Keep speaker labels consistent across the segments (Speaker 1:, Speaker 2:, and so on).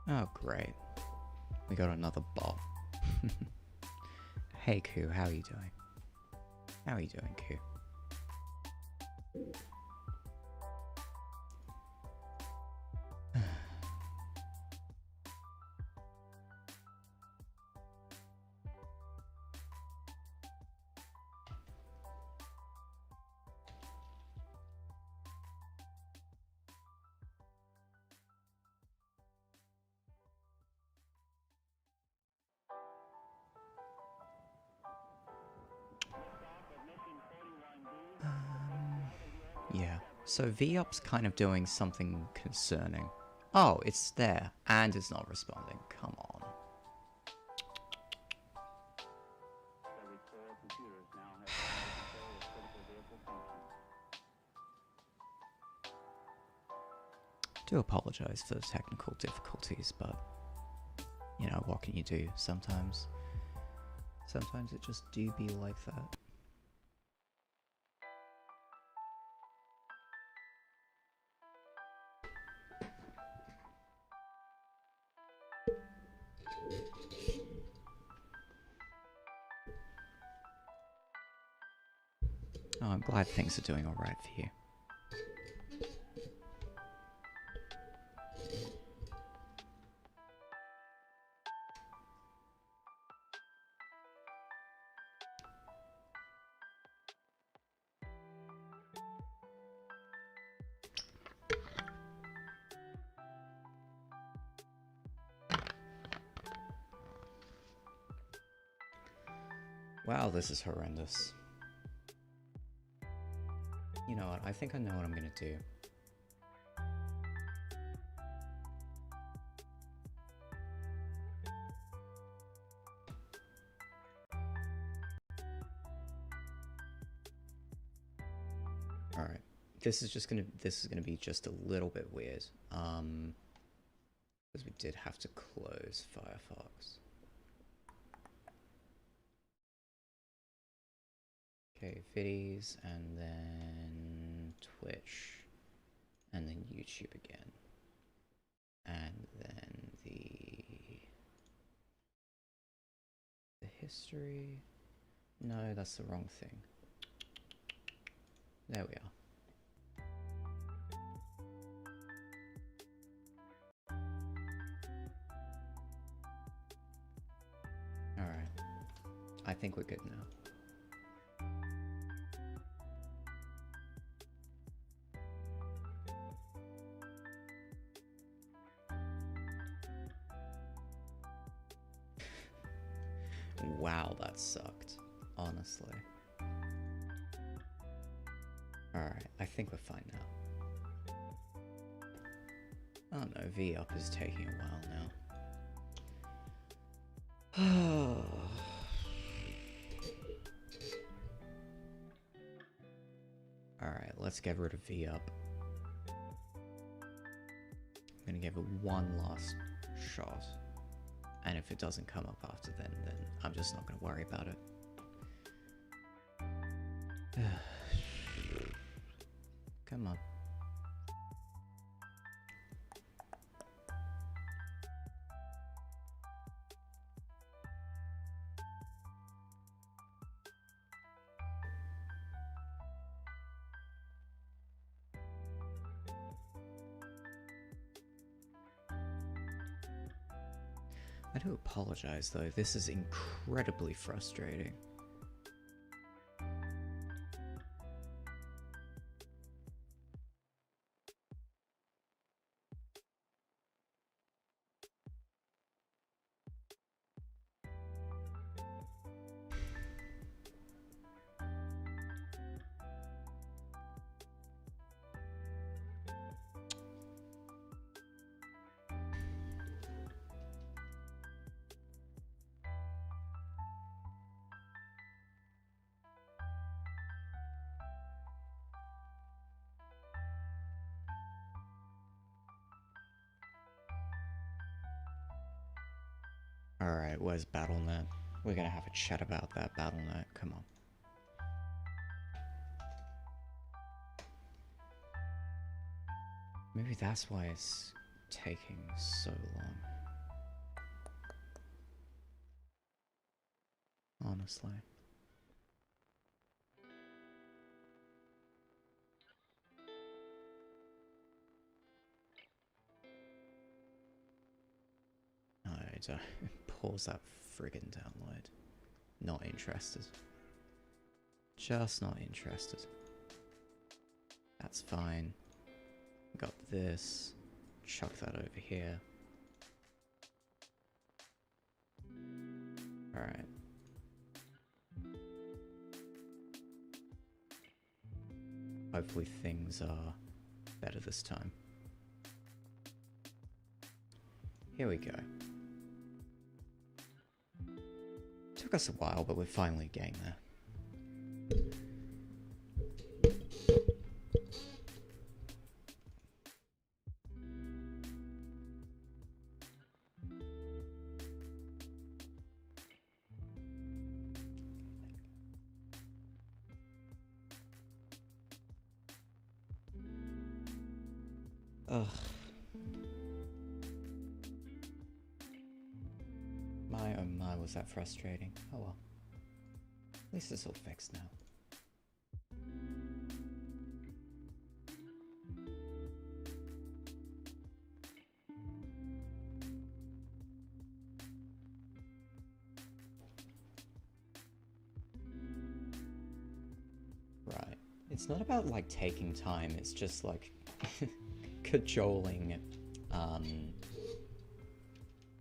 Speaker 1: Oh, great. We got another bot. Hey, Koo, how are you doing? How are you doing, Koo? Yeah, so V-Up's kind of doing something concerning. Oh, it's there, and it's not responding. Come on. Do apologize for the technical difficulties, but, you know, what can you do sometimes? Sometimes it just do be like that. Oh, I'm glad things are doing alright for you. Wow, this is horrendous. You know what, I think I know what I'm gonna do. Alright, this is gonna be just a little bit weird. Because we did have to close Firefox. Okay, Viddies, and then Twitch, and then YouTube again. And then the history. No, that's the wrong thing. There we are. Alright. I think we're good now. Wow, that sucked. Honestly. Alright, I think we're fine now. Oh no, V-Up is taking a while now. Alright, let's get rid of V-Up. I'm gonna give it one last shot. And if it doesn't come up after then I'm just not gonna worry about it. Come on. I do apologize though, this is incredibly frustrating. Alright, where's BattleNet? We're gonna have a chat about that BattleNet, come on. Maybe that's why it's taking so long? Honestly. Alright, pause that friggin' download. Not interested. Just not interested. That's fine. Got this. Chuck that over here. Alright. Hopefully things are better this time. Here we go. Took us a while, but we're finally getting there. Ugh. My oh my, was that frustrating. Oh well. At least it's all fixed now. Right. It's not about like taking time, it's just like cajoling,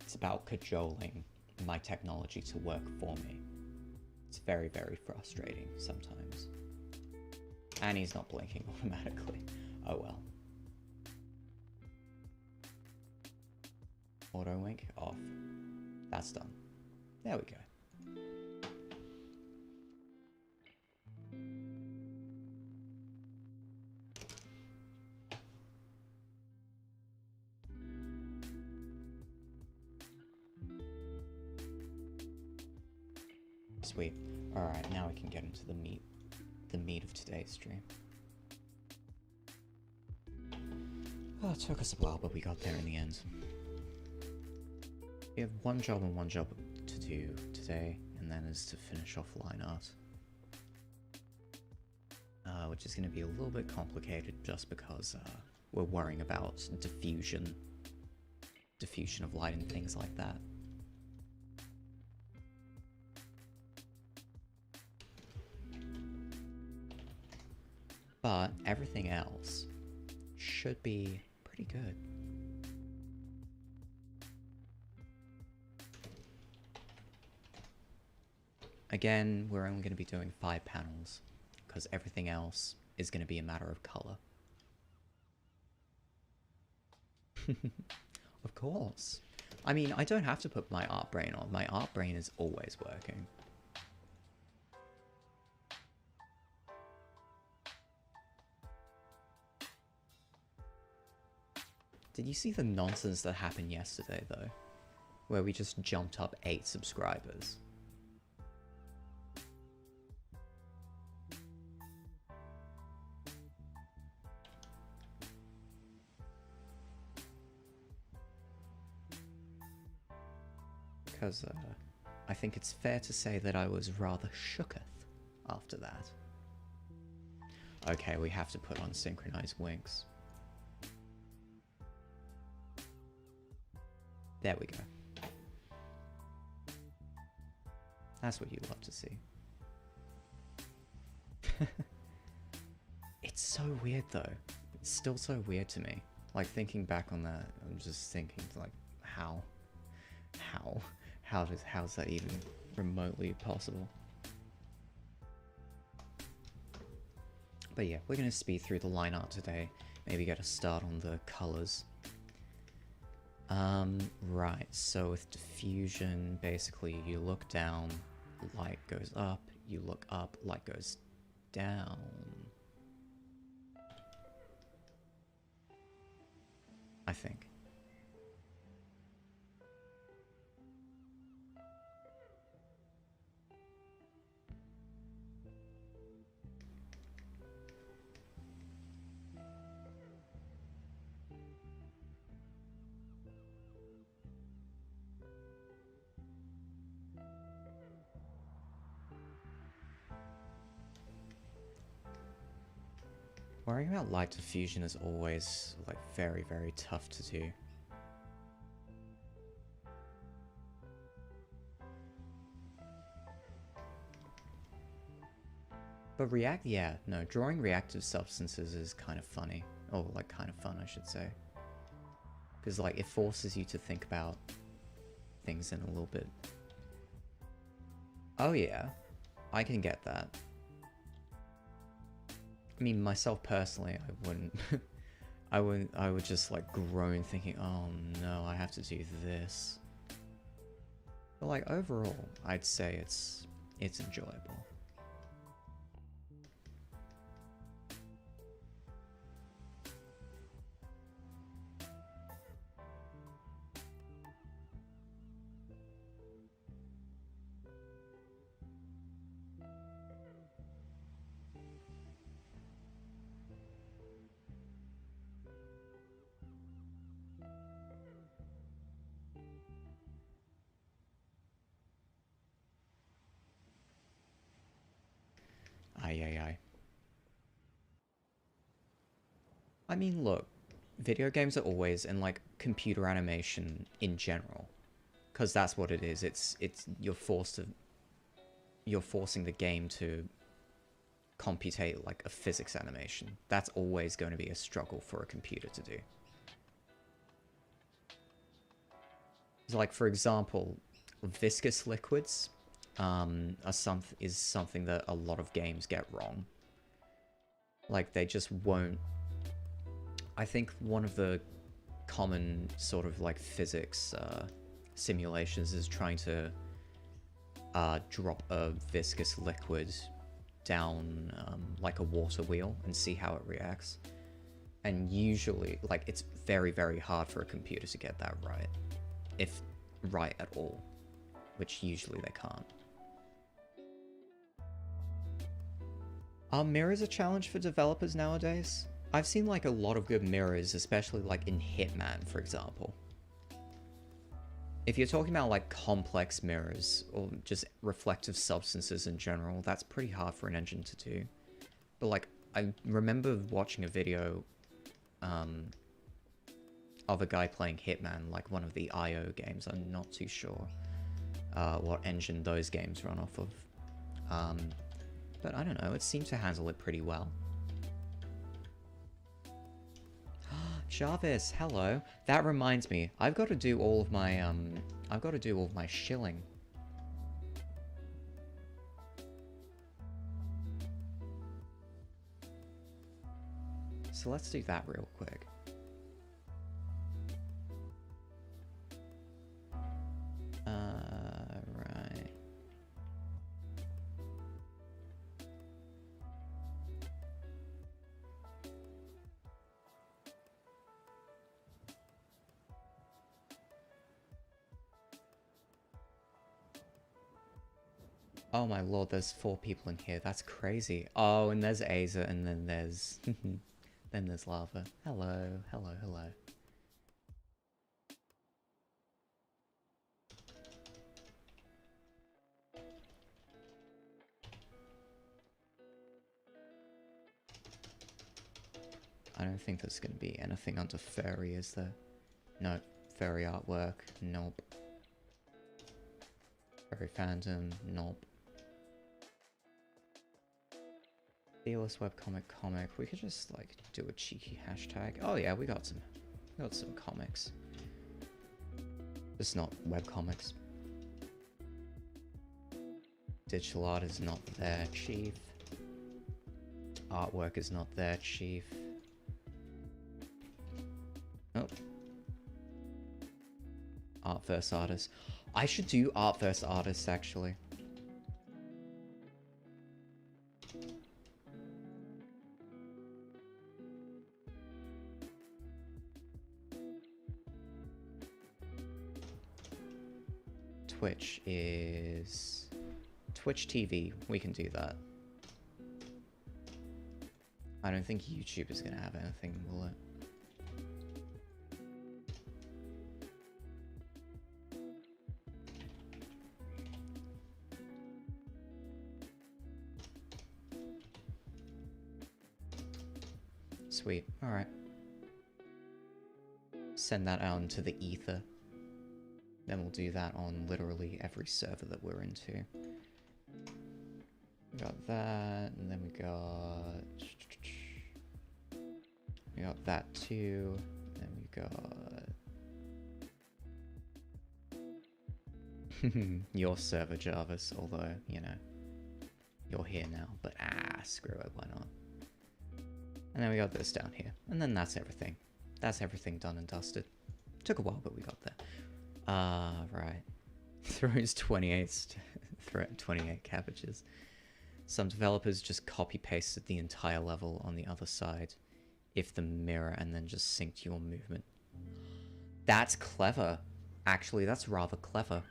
Speaker 1: it's about cajoling my technology to work for me. It's very, very frustrating sometimes. And he's not blinking automatically. Oh well. Auto wink off. That's done. There we go. Sweet. Alright, now we can get into the meat of today's stream. Oh, it took us a while, but we got there in the end. We have one job to do today, and that is to finish off line art. Which is going to be a little bit complicated just because we're worrying about diffusion of light and things like that. But everything else should be pretty good. Again, we're only going to be doing 5 panels, because everything else is going to be a matter of color. Of course. I mean, I don't have to put my art brain on. My art brain is always working. Did you see the nonsense that happened yesterday, though? Where we just jumped up 8 subscribers. Because, I think it's fair to say that I was rather shooketh after that. Okay, we have to put on synchronized winks. There we go. That's what you love to see. It's so weird though. It's still so weird to me. Like thinking back on that, I'm just thinking like, how's that even remotely possible? But yeah, we're gonna speed through the line art today. Maybe get a start on the colors. Right, so with diffusion, basically you look down, light goes up, you look up, light goes down. I think. Worrying about light diffusion is always, like, very, very tough to do. But drawing reactive substances is kind of funny. Or, like, kind of fun, I should say. Because, like, it forces you to think about things in a little bit. Oh, yeah. I can get that. I mean, myself personally, I wouldn't... I would just, like, groan thinking, oh no, I have to do this. But, like, overall, I'd say it's enjoyable. Aye. I mean, look, video games are always, and like computer animation in general, because that's what it is. You're forcing the game to computate like a physics animation. That's always going to be a struggle for a computer to do. So, like, for example, viscous liquids is something that a lot of games get wrong. Like, they just won't... I think one of the common sort of, like, physics simulations is trying to drop a viscous liquid down, like a water wheel and see how it reacts. And usually, like, it's very, very hard for a computer to get that right. If right at all. Which usually they can't. Are mirrors a challenge for developers nowadays? I've seen like a lot of good mirrors, especially like in Hitman, for example. If you're talking about like complex mirrors, or just reflective substances in general, that's pretty hard for an engine to do. But like, I remember watching a video of a guy playing Hitman, like one of the IO games. I'm not too sure what engine those games run off of. But I don't know, it seemed to handle it pretty well. Jarvis, hello. That reminds me, I've got to do all of my shilling. So let's do that real quick. Right. Oh my lord, there's 4 people in here. That's crazy. Oh, and there's Aza, and then there's... then there's Lava. Hello, hello, hello. I don't think there's going to be anything under Furry, is there? No. Furry artwork? Nope. Furry fandom? Nope. Felis webcomic comic. We could just, like, do a cheeky hashtag. Oh yeah, we got some comics. Just not webcomics. Digital art is not there, chief. Artwork is not there, chief. Oh. Art versus artist. I should do art versus artist, actually. Twitch is... Twitch TV. We can do that. I don't think YouTube is going to have anything, will it? Sweet. Alright. Send that out into the ether. Then we'll do that on literally every server that we're into. We got that, and then we got that too, and we got your server, Jarvis, although, you know, you're here now, but screw it, why not? And then we got this down here, and then that's everything. That's everything done and dusted. Took a while, but we got there. Right. Throws 28 cabbages. Some developers just copy-pasted the entire level on the other side, if the mirror, and then just synced your movement. That's clever. Actually, that's rather clever.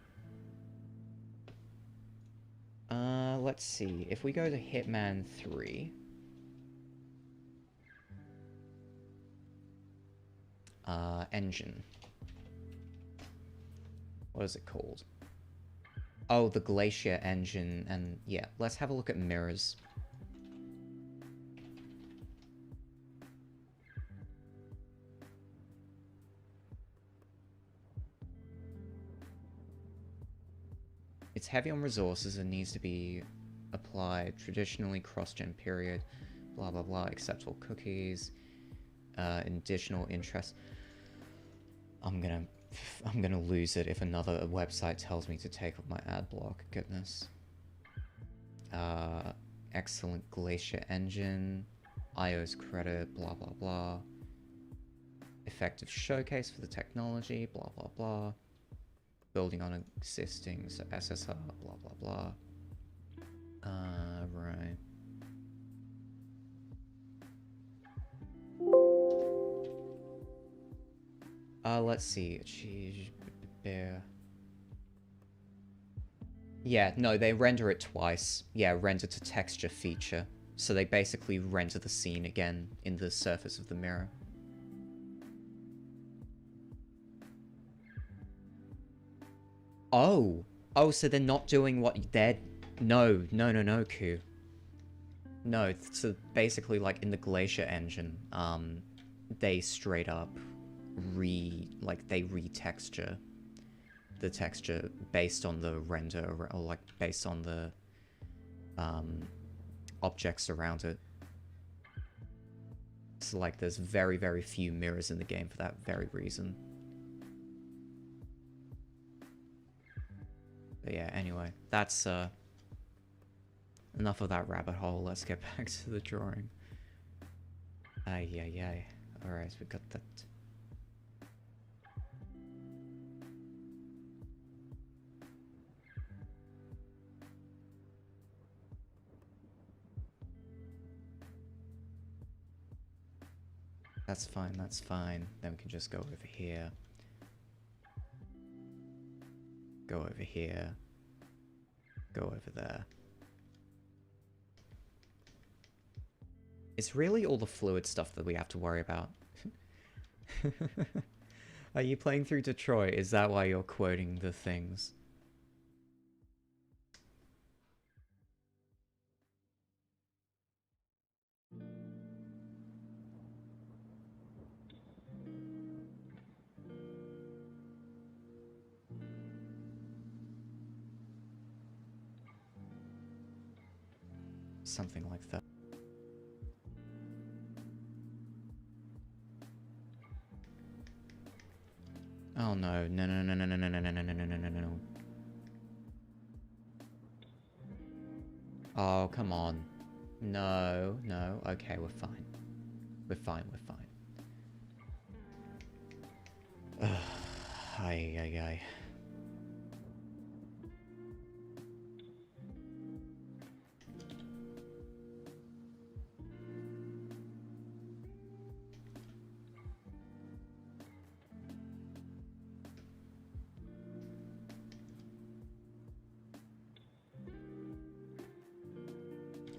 Speaker 1: Let's see. If we go to Hitman 3... engine. What is it called? Oh, the Glacier engine, and yeah, let's have a look at mirrors. It's heavy on resources and needs to be applied. Traditionally cross-gen period, blah blah blah, acceptable cookies, additional interest. I'm gonna lose it if another website tells me to take off my ad block. Goodness. Excellent Glacier engine, iOS credit, blah blah blah. Effective showcase for the technology, blah blah blah. Building on existing, so SSR, blah blah blah. Right. Let's see. Yeah, no, they render it twice. Yeah, render to texture feature. So they basically render the scene again in the surface of the mirror. Oh! Oh, so they're not doing what they're... No, Ku. No, so basically, like, in the Glacier engine, they straight up they retexture the texture based on the render, or like based on the objects around it. So like there's very, very few mirrors in the game for that very reason. But yeah, anyway, that's enough of that rabbit hole. Let's get back to the drawing. Ay. Alright, so we got that. That's fine, that's fine. Then we can just go over here. Go over here. Go over there. It's really all the fluid stuff that we have to worry about. Are you playing through Detroit? Is that why you're quoting the things? Something like that. Oh no, no. Oh, come on. No. Okay, we're fine. We're fine. Ugh. Ay.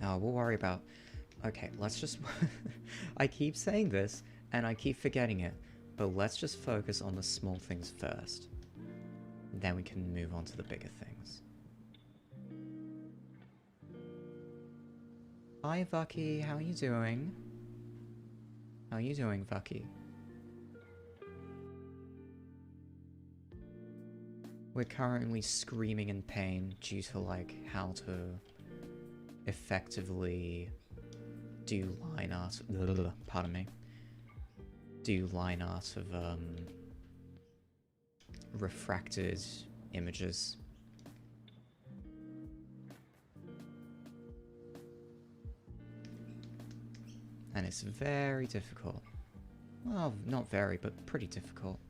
Speaker 1: Oh, we'll worry about... Okay, let's just... I keep saying this, and I keep forgetting it, but let's just focus on the small things first. Then we can move on to the bigger things. Hi, Vucky, how are you doing? How are you doing, Vucky? We're currently screaming in pain due to, like, how to effectively do line art. Pardon me. Do line art of, refracted images. And it's very difficult. Well, not very, but pretty difficult.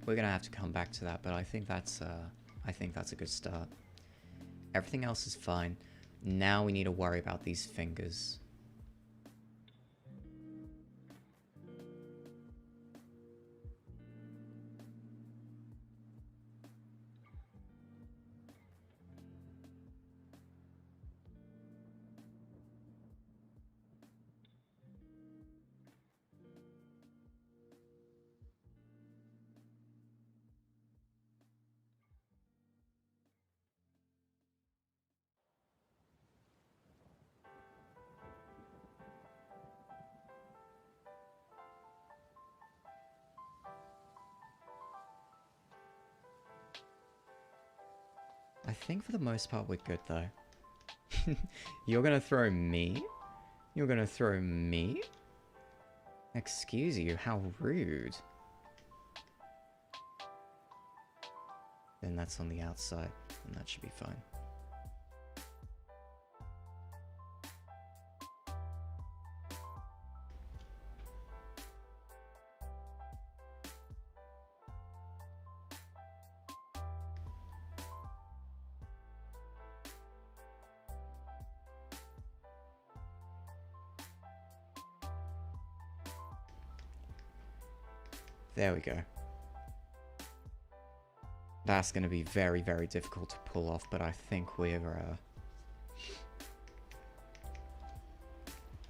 Speaker 1: We're gonna have to come back to that, but I think that's a good start. Everything else is fine. Now we need to worry about these fingers. I think for the most part we're good though. You're gonna throw me? You're gonna throw me? Excuse you, how rude. Then that's on the outside, and that should be fine. There we go. That's going to be very, very difficult to pull off, but I think we're,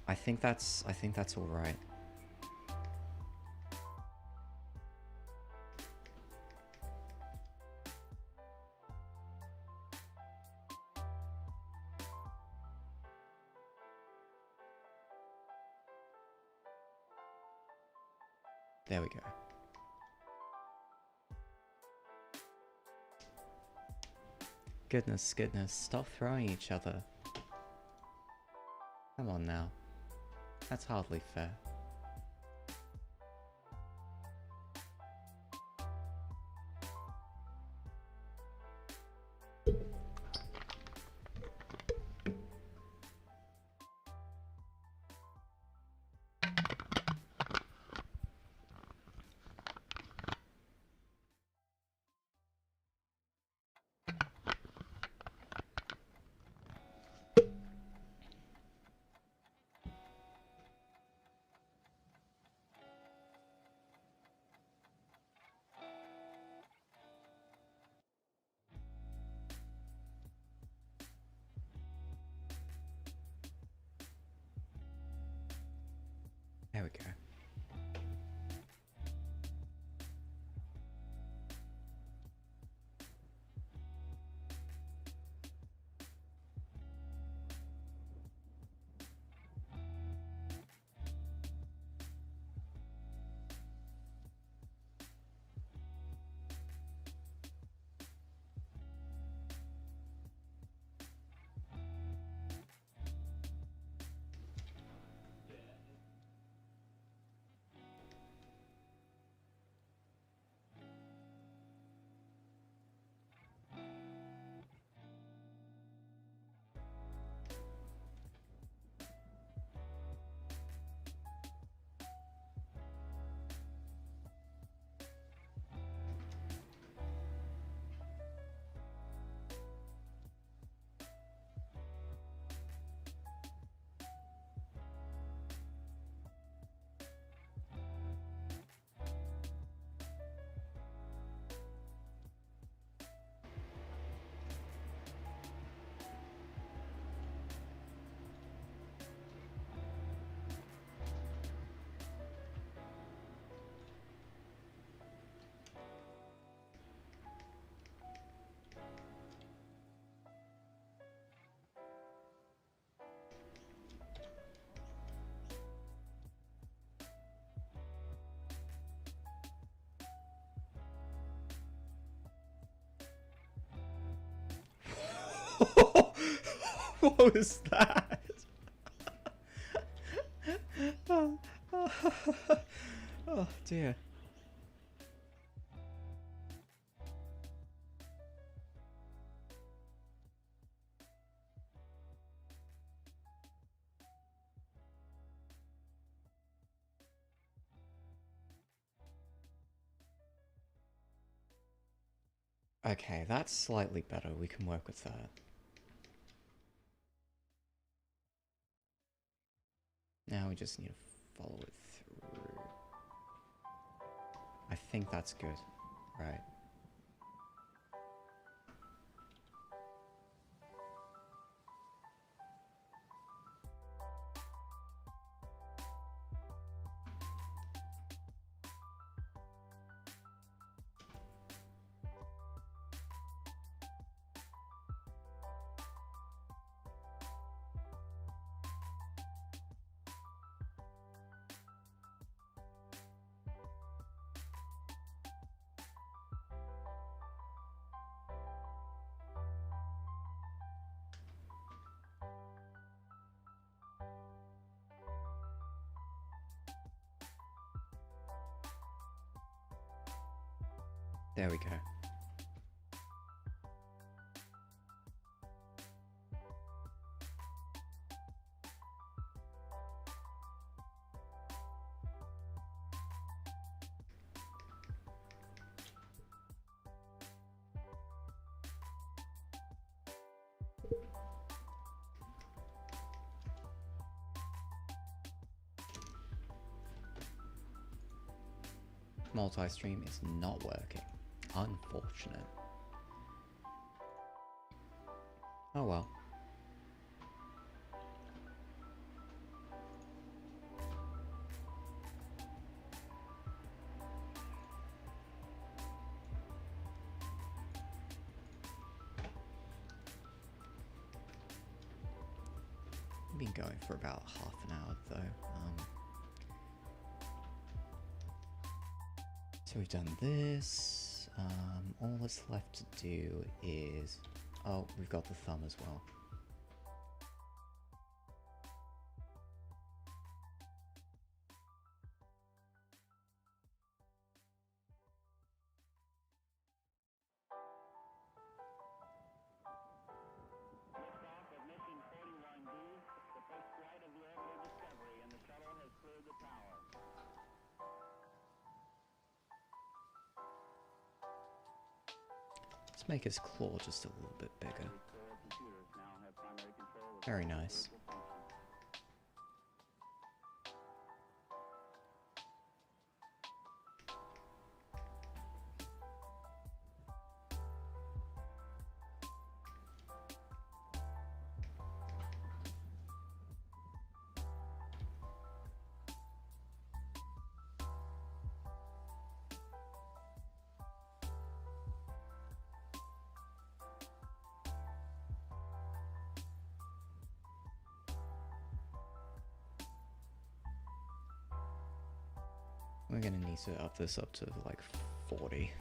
Speaker 1: I think that's all right. There we go. Goodness, goodness, stop throwing each other. Come on now. That's hardly fair. There we go. What was that? Oh dear. Okay, that's slightly better. We can work with that. Now we just need to follow it through. I think that's good. Right. There we go. Multi-stream is not working. Unfortunate. Oh well. I've been going for about half an hour though. So we've done this. All that's left to do is... Oh, we've got the thumb as well. Let's make his claw just a little bit bigger. Very nice. We're gonna need to up this up to like 40.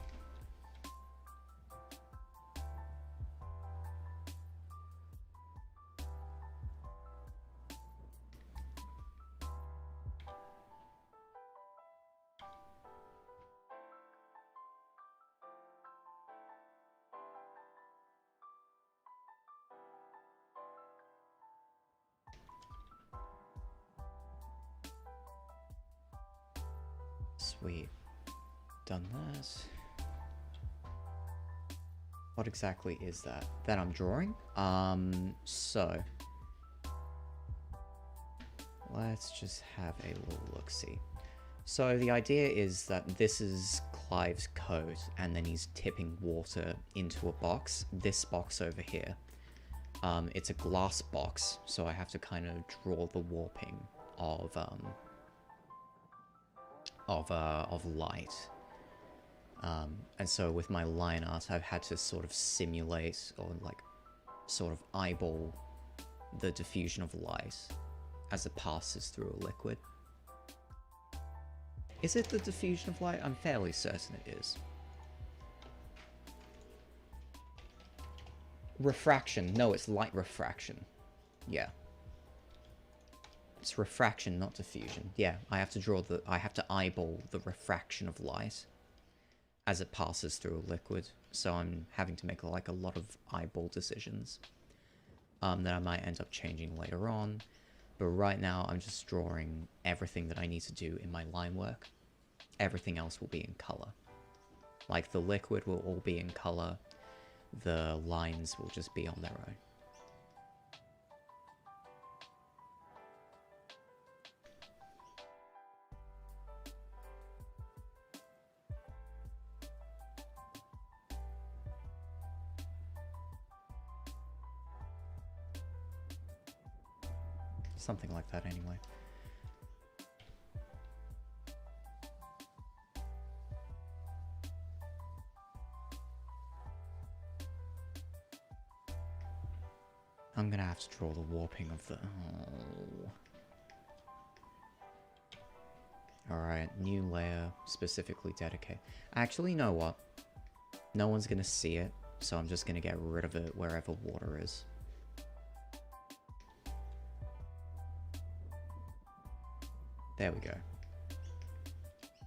Speaker 1: Sweet. Done that. What exactly is that? That I'm drawing? So... Let's just have a little look-see. So the idea is that this is Clive's coat, and then he's tipping water into a box. This box over here. It's a glass box, so I have to kind of draw the warping of light. And so with my line art, I've had to sort of simulate, or like, sort of eyeball the diffusion of light as it passes through a liquid. Is it the diffusion of light? I'm fairly certain it is. Refraction. No, it's light refraction. Yeah. It's refraction, not diffusion. Yeah, I have to draw the... I have to eyeball the refraction of light as it passes through a liquid. So I'm having to make, like, a lot of eyeball decisions that I might end up changing later on. But right now, I'm just drawing everything that I need to do in my line work. Everything else will be in color. Like, the liquid will all be in color. The lines will just be on their own. Something like that, anyway. I'm gonna have to draw the warping of the... Oh. Alright, new layer, specifically dedicated. Actually, you know what? No one's gonna see it, so I'm just gonna get rid of it wherever water is. There we go.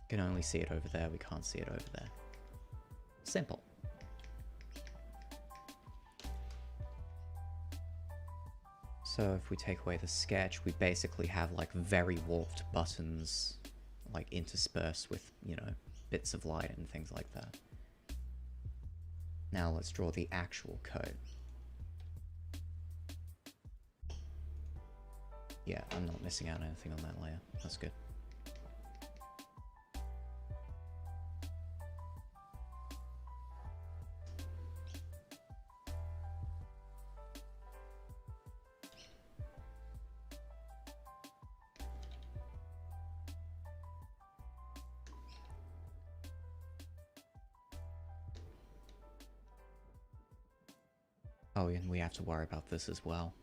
Speaker 1: Can only see it over there, we can't see it over there. Simple. So if we take away the sketch, we basically have like very warped buttons, like interspersed with, you know, bits of light and things like that. Now let's draw the actual code. Yeah, I'm not missing out anything on that layer. That's good. Oh, and we have to worry about this as well.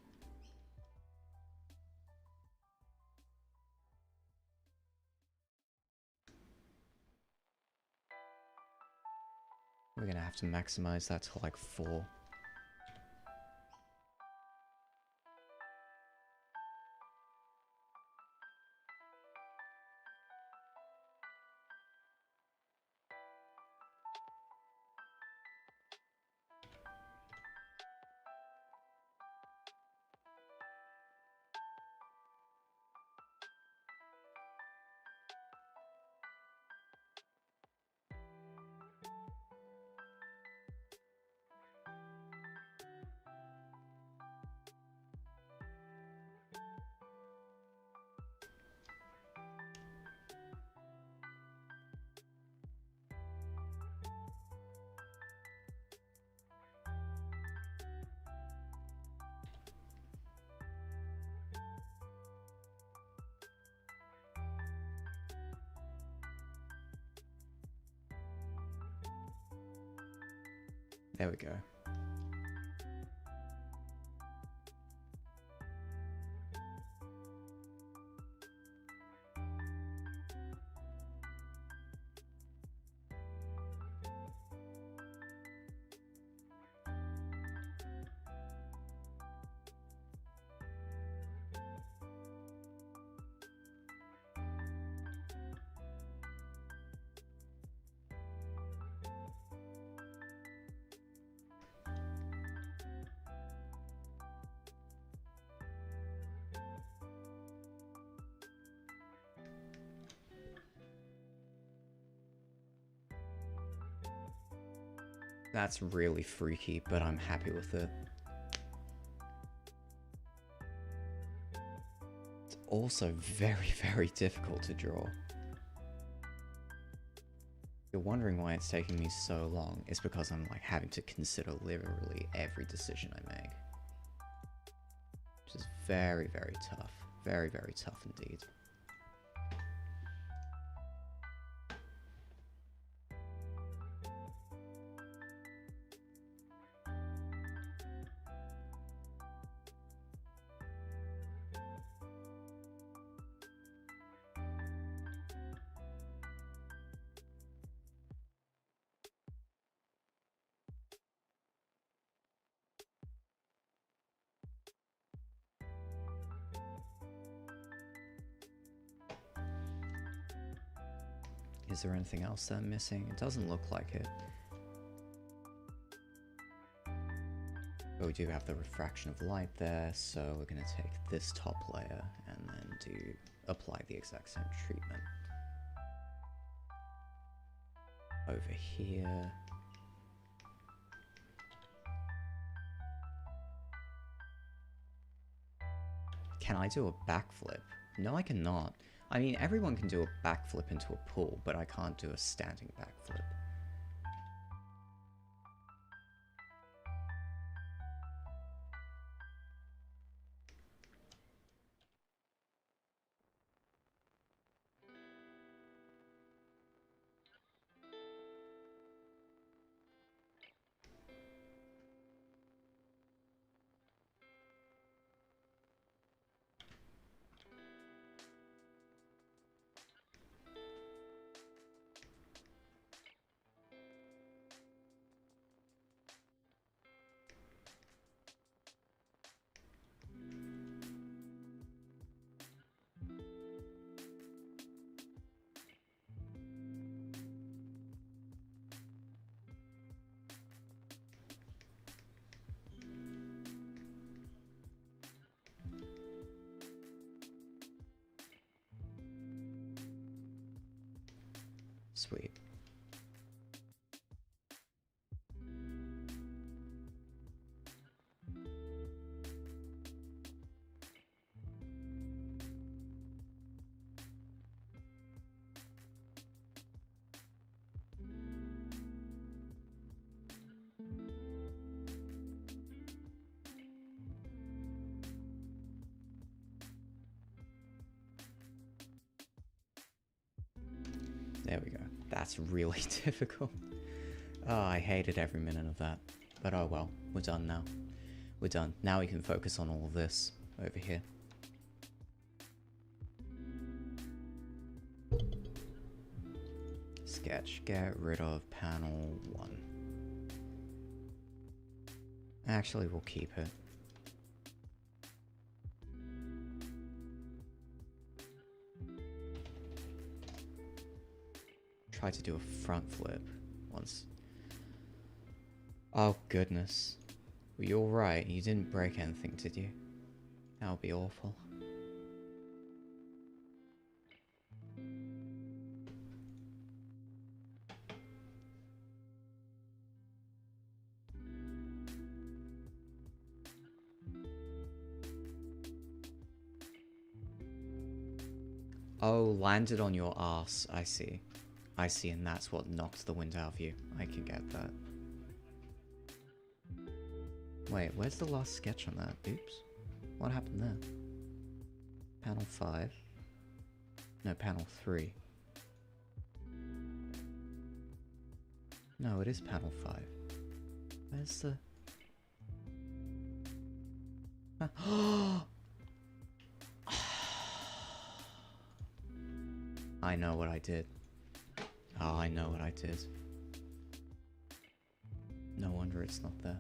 Speaker 1: We're gonna have to maximize that to like 4. There we go. That's really freaky, but I'm happy with it. It's also very, very difficult to draw. You're wondering why it's taking me so long. It's because I'm like having to consider literally every decision I make. Which is very, very tough. Very, very tough indeed. Is there anything else that I'm missing? It doesn't look like it. But we do have the refraction of light there, so we're going to take this top layer and then apply the exact same treatment. Over here. Can I do a backflip? No, I cannot. I mean, everyone can do a backflip into a pool, but I can't do a standing backflip. Sweet. There we go. That's really difficult. Oh, I hated every minute of that. But oh well, we're done now. We're done. Now we can focus on all of this over here. Sketch. Get rid of panel 1. Actually, we'll keep it. Try to do a front flip once. Oh goodness. Were you alright? You didn't break anything, did you? That would be awful. Oh, landed on your arse. I see. I see, and that's what knocked the wind out of you. I can get that. Wait, where's the last sketch on that? Oops. What happened there? Panel 5. No, panel 3. No, it is panel 5. Where's the... I know what I did. Oh, I know what I did. No wonder it's not there.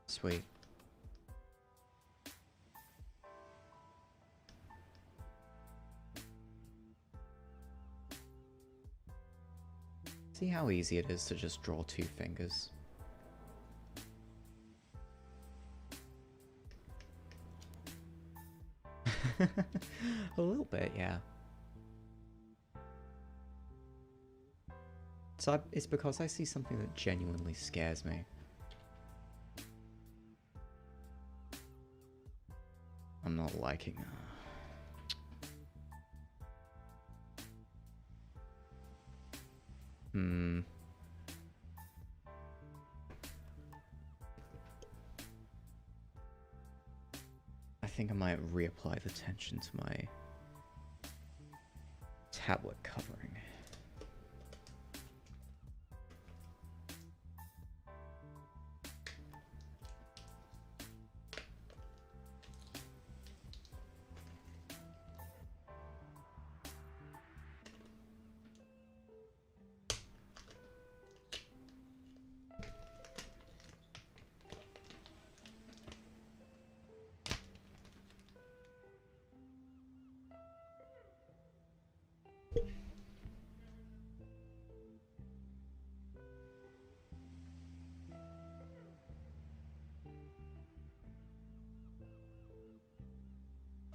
Speaker 1: Sweet. See how easy it is to just draw 2 fingers? A little bit, yeah. So it's because I see something that genuinely scares me. I'm not liking I think I might reapply the tension to my tablet covering.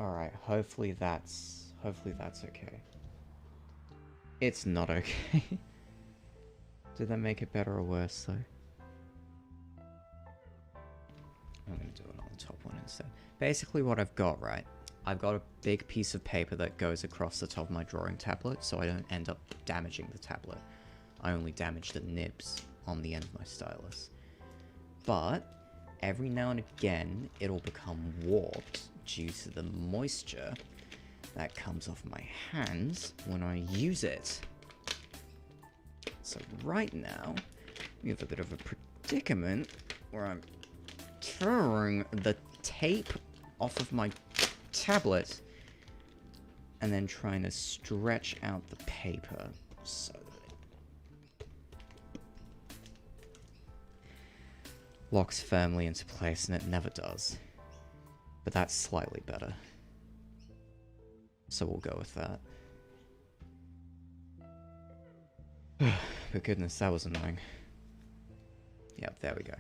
Speaker 1: Alright, hopefully that's okay. It's not okay. Did that make it better or worse though? I'm gonna do it on the top one instead. Basically what I've got, right? I've got a big piece of paper that goes across the top of my drawing tablet, so I don't end up damaging the tablet. I only damage the nibs on the end of my stylus. But every now and again, it'll become warped due to the moisture that comes off my hands when I use it. So right now, we have a bit of a predicament where I'm tearing the tape off of my tablet and then trying to stretch out the paper so that it locks firmly into place, and it never does. But that's slightly better. So we'll go with that. But goodness, that was annoying. Yep, there we go.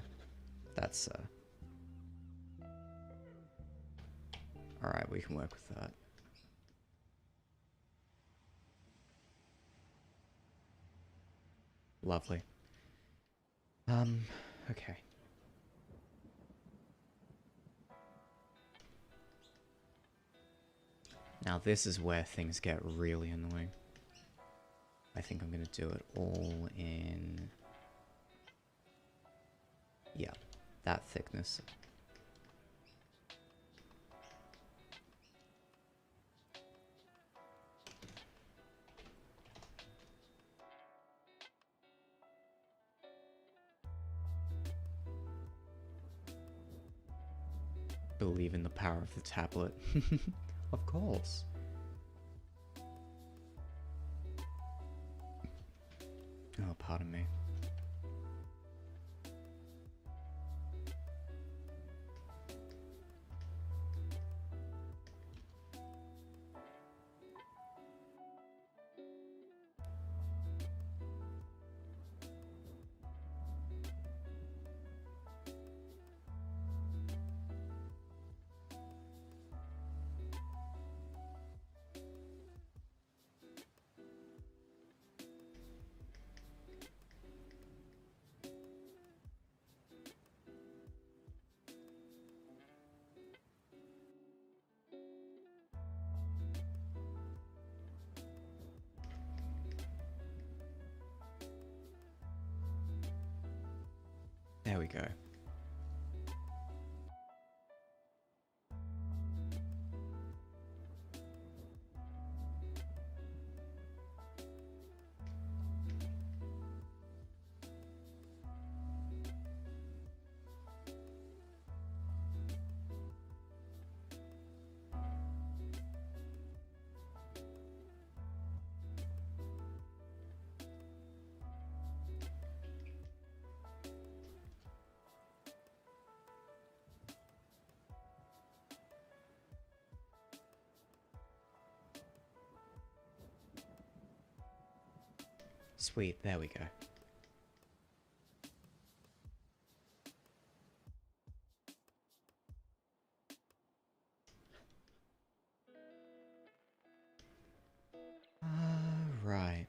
Speaker 1: That's, alright, we can work with that. Lovely. Okay. Now this is where things get really annoying. I think I'm going to do it all in... yeah, that thickness. Believe in the power of the tablet. Of course. Oh, pardon me. There we go. Sweet, there we go. Right.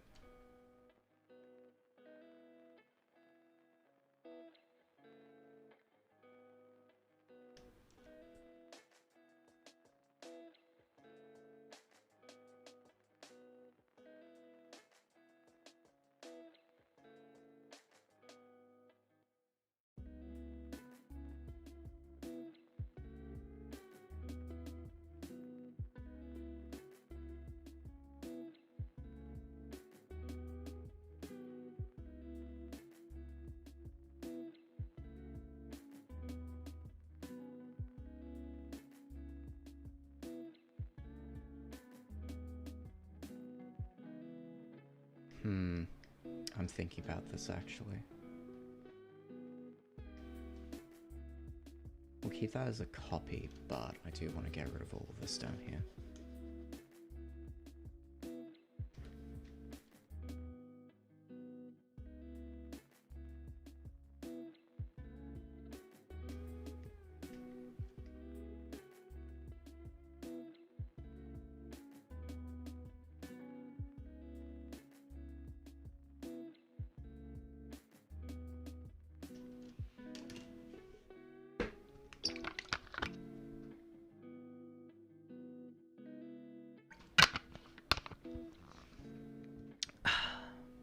Speaker 1: I'm thinking about this actually. We'll keep that as a copy, but I do want to get rid of all of this down here.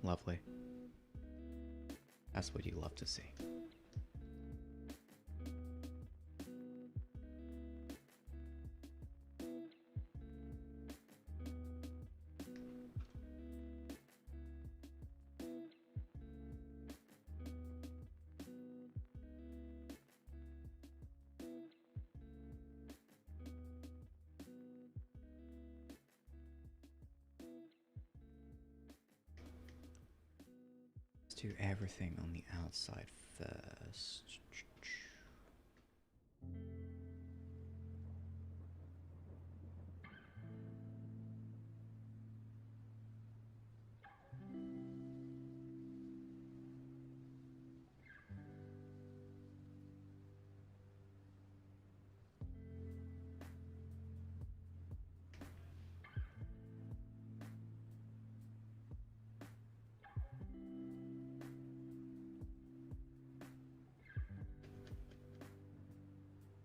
Speaker 1: Lovely. That's what you love to see. Do everything on the outside first.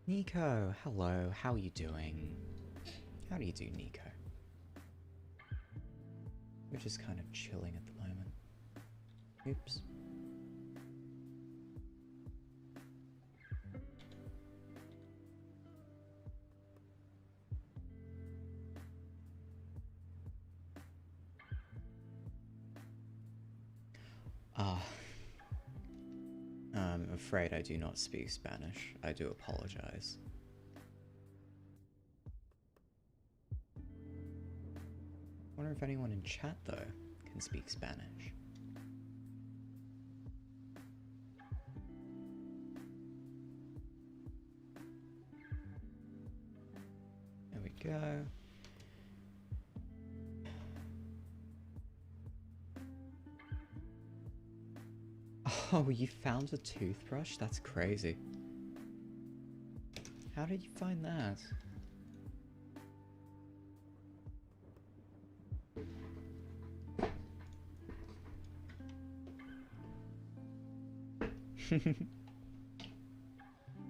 Speaker 1: Nico, hello, how are you doing? How do you do, Nico? We're just kind of chilling at the moment. Oops. I'm afraid I do not speak Spanish. I do apologize. Wonder if anyone in chat, though, can speak Spanish. There we go. Oh, you found a toothbrush? That's crazy. How did you find that?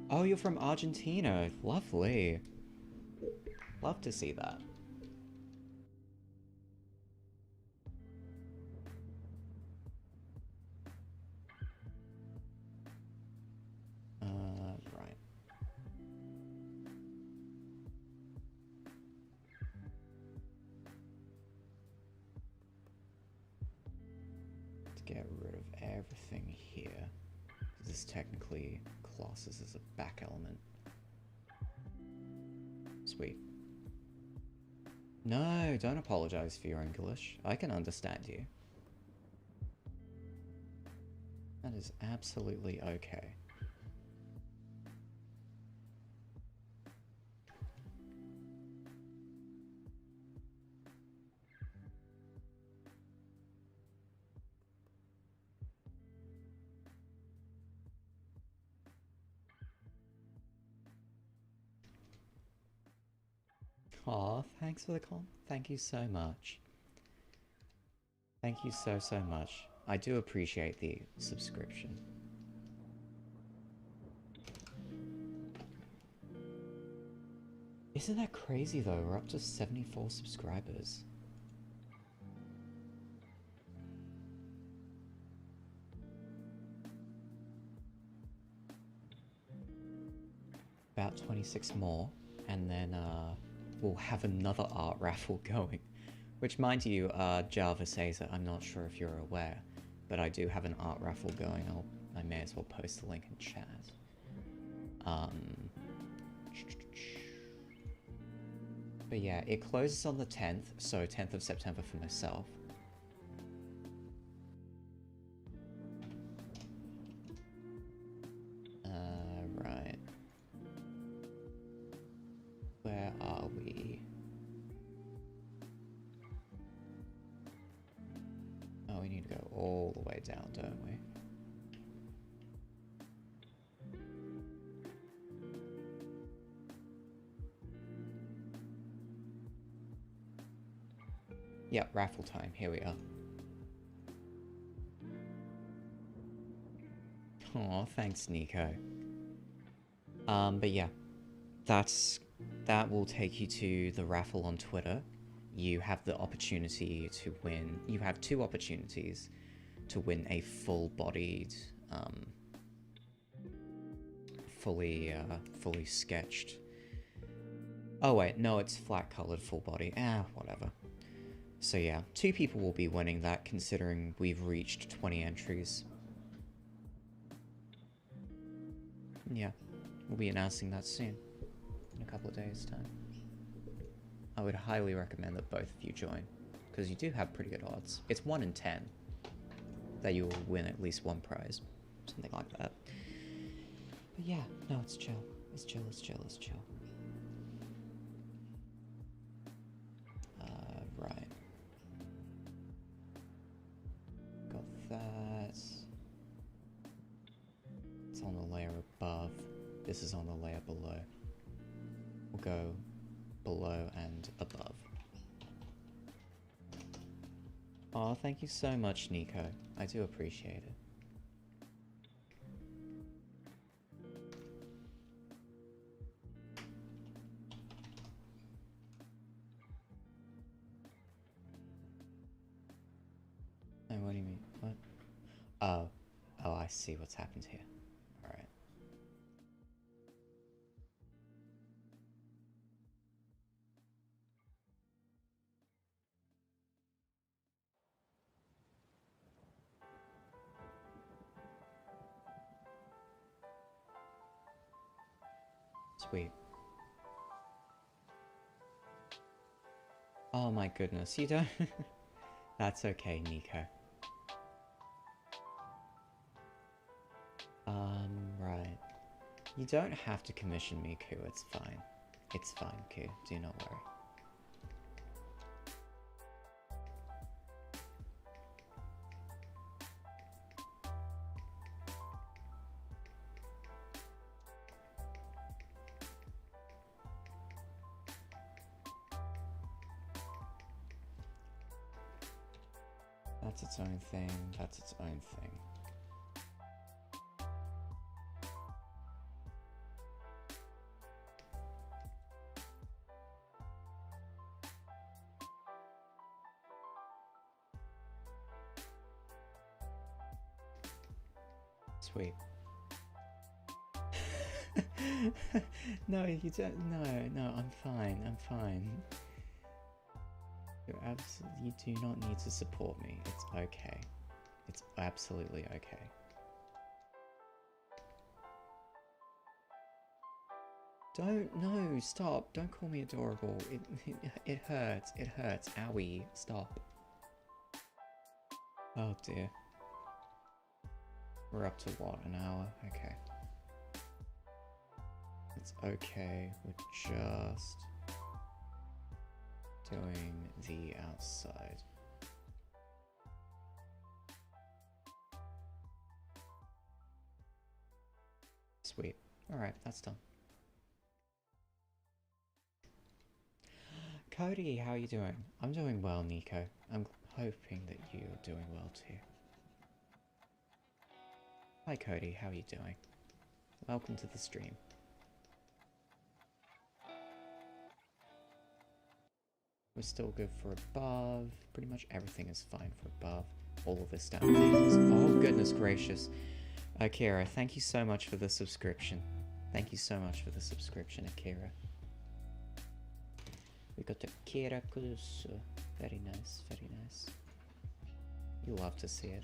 Speaker 1: Oh, you're from Argentina. Lovely. Love to see that. Right. Let's get rid of everything here. This technically classes as a back element. Sweet. No, don't apologize for your English. I can understand you. That is absolutely okay. Aw, thanks for the call. Thank you so much. Thank you so much. I do appreciate the subscription. Isn't that crazy though? We're up to 74 subscribers. About 26 more, and then we'll have another art raffle going. Which, mind you, Java says that I'm not sure if you're aware, but I do have an art raffle going. I may as well post the link in chat. But yeah, it closes on the 10th, so 10th of September for myself. Right. Where are we? Oh, we need to go all the way down, don't we? Yep, raffle time. Here we are. Aw, thanks, Nico. But yeah, that will take you to the raffle on Twitter. You have the opportunity to win. You have two opportunities to win a full-bodied, fully sketched. Oh wait, no, it's flat-colored full body. Whatever. So yeah, 2 people will be winning that, considering we've reached 20 entries. Yeah, we'll be announcing that soon, in a couple of days' time. I would highly recommend that both of you join, because you do have pretty good odds. It's 1 in 10 that you will win at least 1 prize, something like that. But yeah, no, it's chill. It's chill, it's chill, it's chill. Right. Got that. It's on the layer above. This is on the layer below. We'll go below and above. Aw, thank you so much, Nico. I do appreciate it. Oh, what do you mean? What? Oh. Oh, I see what's happened here. Alright. Sweet. Oh my goodness, you don't... That's okay, Nico. Right. You don't have to commission me, Ku, it's fine. It's fine, Ku, do not worry. That's its own thing, that's its own thing. Sweet. No, you don't. No, I'm fine. I'm fine. You do not need to support me. It's okay. It's absolutely okay. No, stop. Don't call me adorable. It hurts. It hurts. Owie. Stop. Oh dear. We're up to what, an hour? Okay. It's okay, we're just doing the outside. Sweet. Alright, that's done. Cody, how are you doing? I'm doing well, Nico. I'm hoping that you're doing well too. Hi Cody, how are you doing? Welcome to the stream. We're still good for above. Pretty much everything is fine for above. All of this down there. Oh goodness gracious. Akira, thank you so much for the subscription. Thank you so much for the subscription, Akira. We got Akira Kurusu. Very nice, very nice. You love to see it.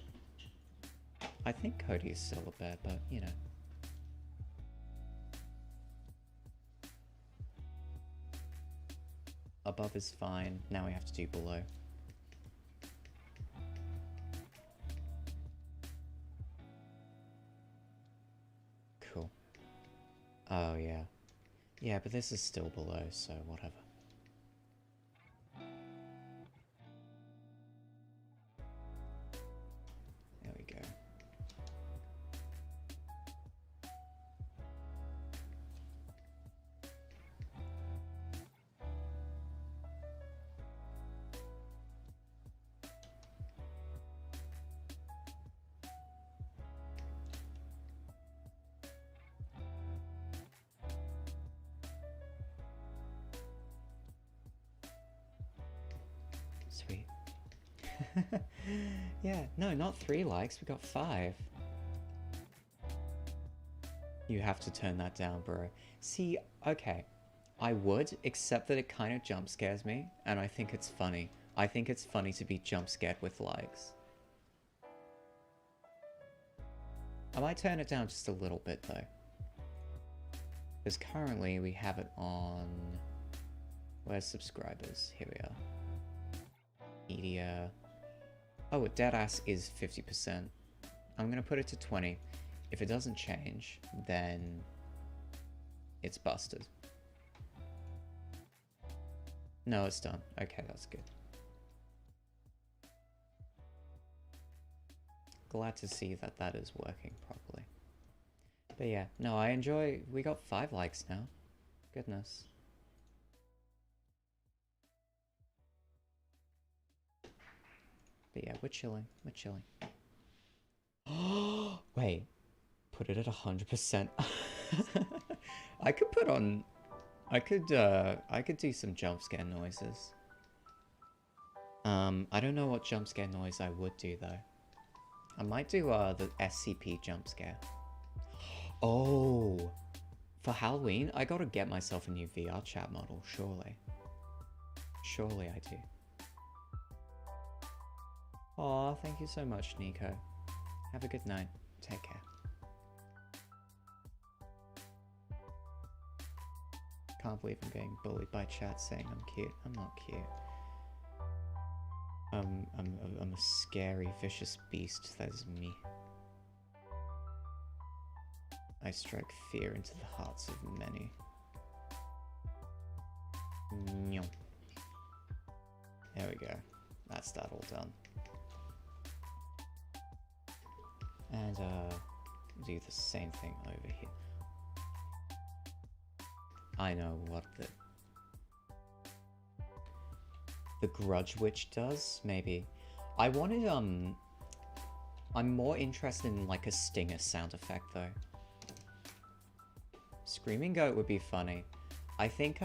Speaker 1: I think Cody is still a bear, but you know. Above is fine. Now we have to do below. Cool. Oh yeah. Yeah, but this is still below, so whatever. There we go. Yeah, no, not 3 likes, we got 5. You have to turn that down, bro. See, okay. I would, except that it kind of jump scares me, and I think it's funny. I think it's funny to be jump scared with likes. I might turn it down just a little bit, though. Because currently we have it on... Where's subscribers? Here we are. Media... Oh, deadass is 50%. I'm gonna put it to 20. If it doesn't change, then it's busted. No, it's done. Okay, that's good. Glad to see that that is working properly. But yeah, no, I enjoy... We got 5 likes now. Goodness. But yeah, we're chilling. We're chilling. Oh, wait. Put it at 100%. I could put on... I could do some jump scare noises. I don't know what jump scare noise I would do, though. I might do, the SCP jump scare. Oh! For Halloween, I gotta get myself a new VR chat model, surely. Surely I do. Aw, thank you so much, Nico. Have a good night. Take care. Can't believe I'm getting bullied by chat saying I'm cute. I'm not cute. I'm a scary, vicious beast. That is me. I strike fear into the hearts of many. There we go. That's that all done. And do the same thing over here. I know what the Grudge Witch does, maybe. I wanted, I'm more interested in, like, a stinger sound effect, though. Screaming Goat would be funny. I think,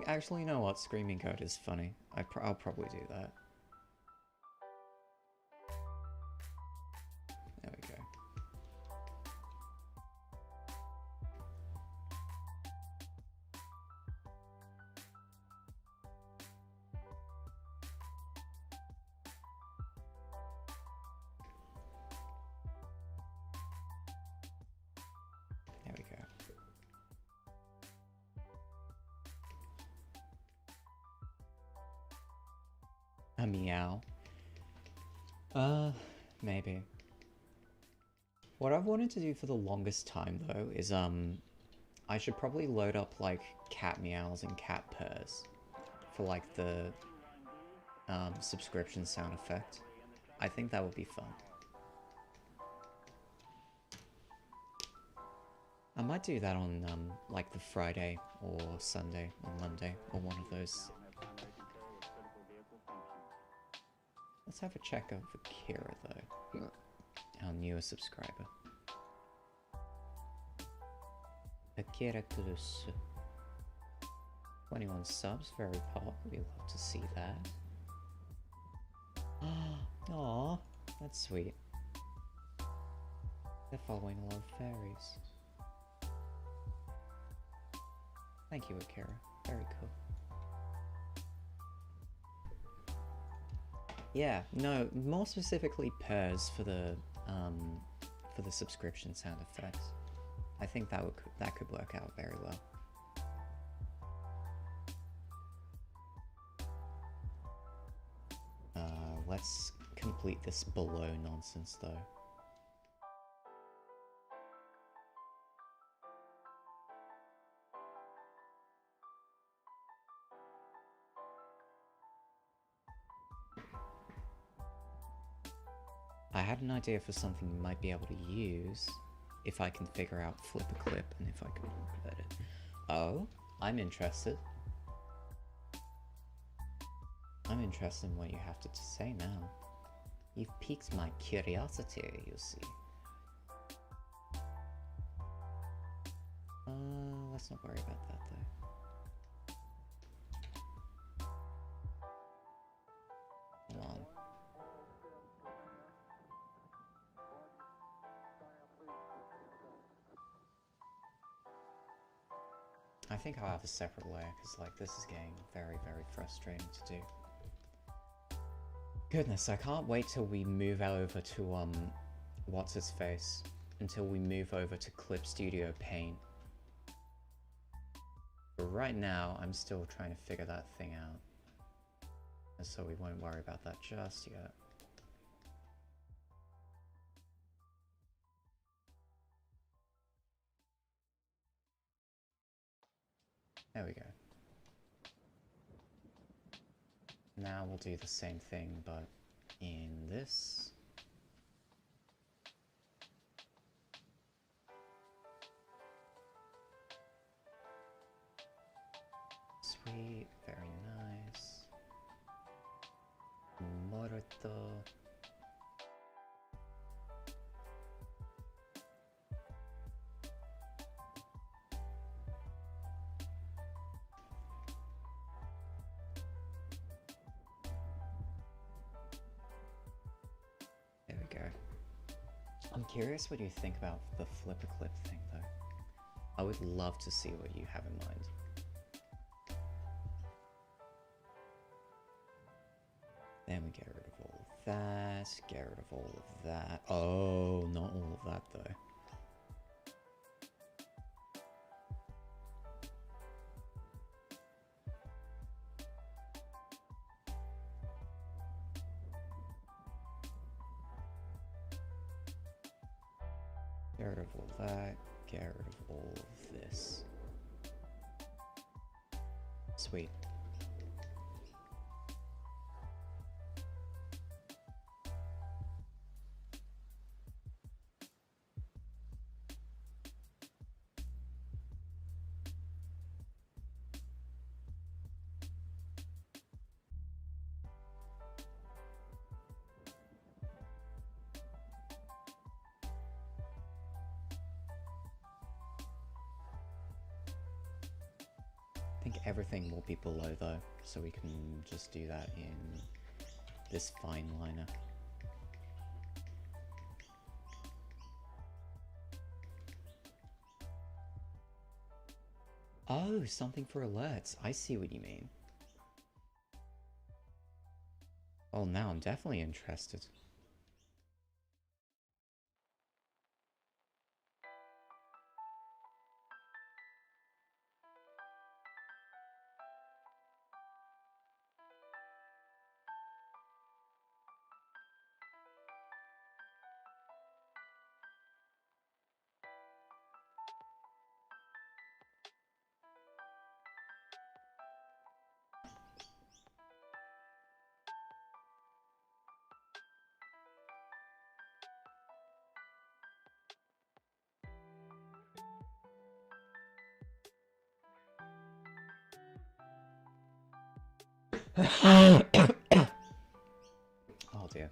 Speaker 1: actually, you know what? Screaming Goat is funny. I'll probably do that. There we go. There we go. A meow. Maybe. What I've wanted to do for the longest time, though, is, I should probably load up, like, cat meows and cat purrs for, like, the, subscription sound effect. I think that would be fun. I might do that on, like, the Friday, or Sunday, or Monday, or one of those. Let's have a check of Akira, though. Our newer subscriber. Akira Plus. 21 subs, very pop. We love to see that. Aww, that's sweet. They're following a lot of fairies. Thank you, Akira. Very cool. Yeah, no, more specifically purrs for the subscription sound effects. I think that could work out very well. Let's complete this below nonsense, though. I had an idea for something you might be able to use if I can figure out flip a clip and if I can convert it. Oh, I'm interested. I'm interested in what you have to say now. You've piqued my curiosity, you see. Let's not worry about that, though. I think I'll have a separate layer, because, like, this is getting very, very frustrating to do. Goodness, I can't wait till we move over to, what's-his-face? Until we move over to Clip Studio Paint. But right now, I'm still trying to figure that thing out. And so we won't worry about that just yet. There we go. Now we'll do the same thing, but in this. Sweet, very nice. Morto. There we go. I'm curious what you think about the flipper clip thing, though. I would love to see what you have in mind. Then we get rid of all of that, get rid of all of that. Oh, not all of that, though. Get rid of all that, get rid of all of this. Sweet. I think everything will be below though, so we can just do that in this fine liner. Oh, something for alerts. I see what you mean. Oh, now I'm definitely interested. Oh dear.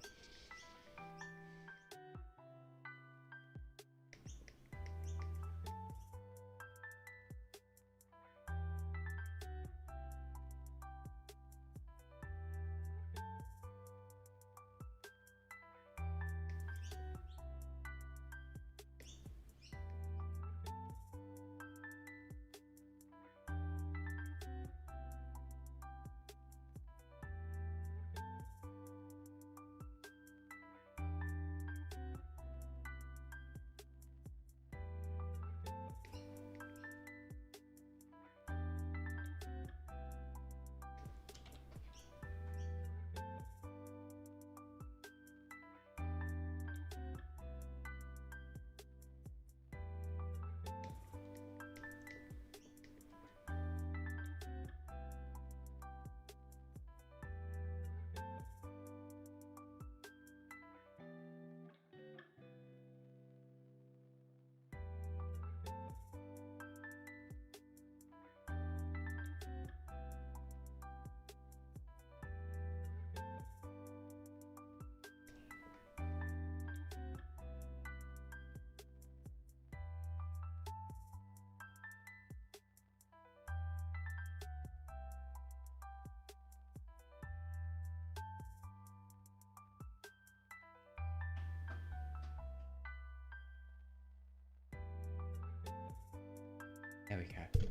Speaker 1: There we go.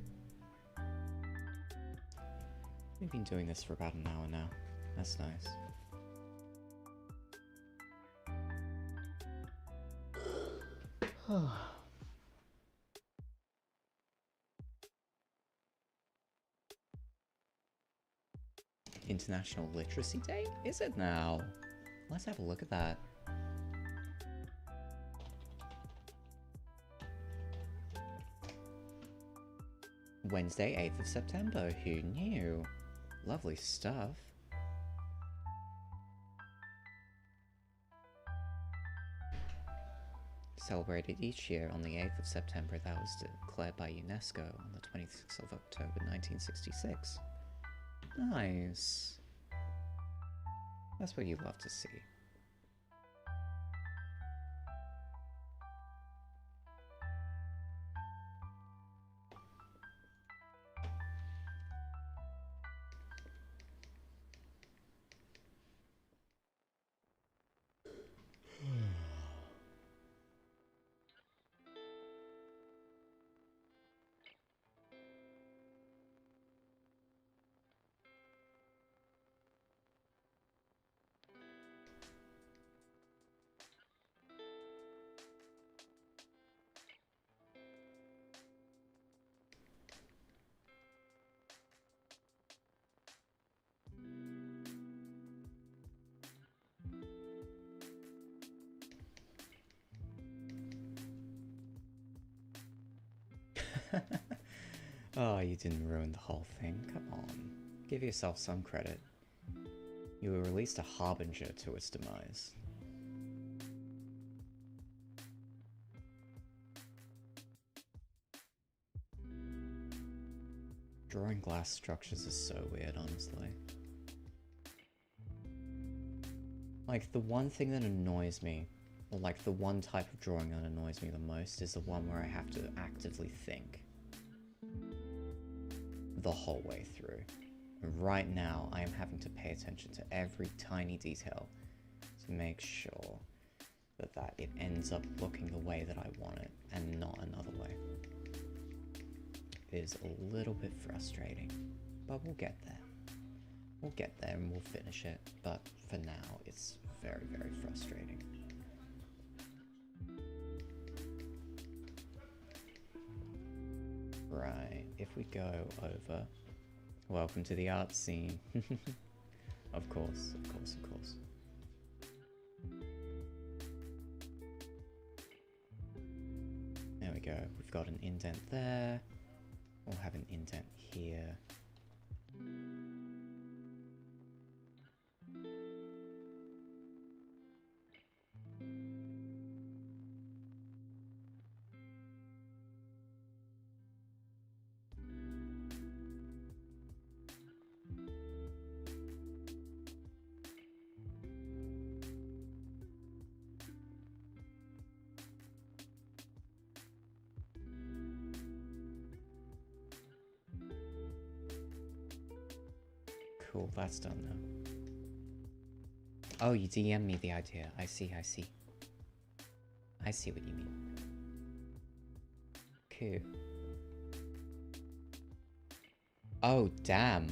Speaker 1: We've been doing this for about an hour now. That's nice. International Literacy Day? Is it now? Let's have a look at that. Wednesday, 8th of September. Who knew? Lovely stuff. Celebrated each year on the 8th of September, that was declared by UNESCO on the 26th of October 1966. Nice. That's what you love to see. Oh, you didn't ruin the whole thing. Come on. Give yourself some credit. You were released a harbinger to its demise. Drawing glass structures is so weird, honestly. Like, the one thing that annoys me, or like the one type of drawing that annoys me the most, is the one where I have to actively think the whole way through. And right now, I am having to pay attention to every tiny detail to make sure that it ends up looking the way that I want it, and not another way. It is a little bit frustrating, but we'll get there. We'll get there and we'll finish it, but for now, it's very, very frustrating. Right, if we go over... Welcome to the art scene. Of course, of course, of course. There we go, we've got an indent there. We'll have an indent here. Cool, that's done now. Oh, you DM me the idea. I see, I see. I see what you mean. Cool. Oh, damn.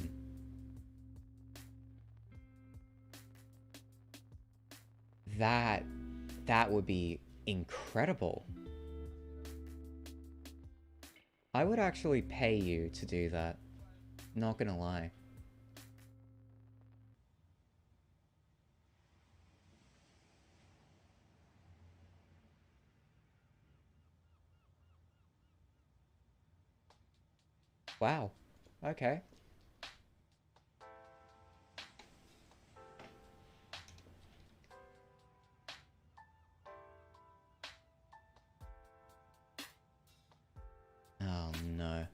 Speaker 1: That would be incredible. I would actually pay you to do that. Not gonna lie. Wow. Okay. Oh no.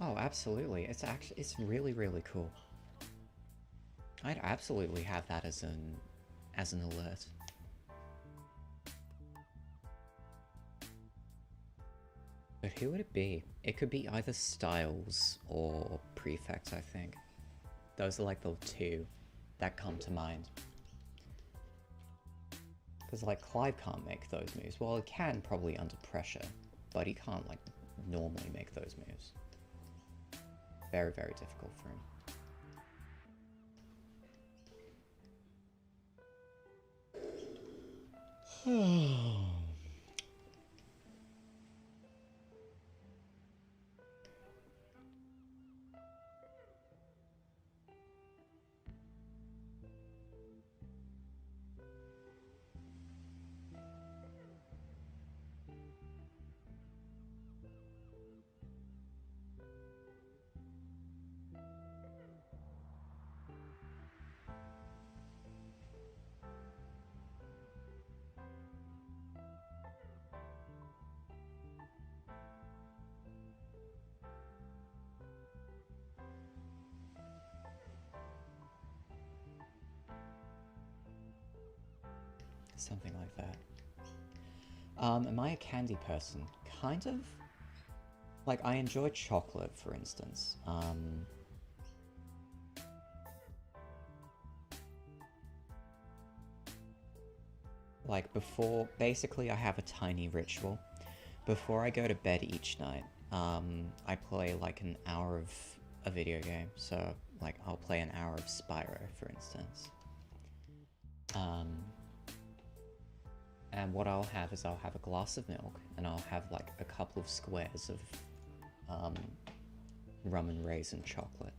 Speaker 1: Oh, absolutely. It's really, really cool. I'd absolutely have that as an alert. But who would it be? It could be either Styles or Prefect, I think. Those are like the two that come to mind. Because like Clive can't make those moves. Well, he can probably under pressure, but he can't like normally make those moves. Very, very difficult for him. Something like that. Am I a candy person? Kind of. Like, I enjoy chocolate, for instance. Like, basically I have a tiny ritual. Before I go to bed each night, I play like an hour of a video game. So, like, I'll play an hour of Spyro, for instance. And what I'll have is I'll have a glass of milk, and I'll have like a couple of squares of rum and raisin chocolate.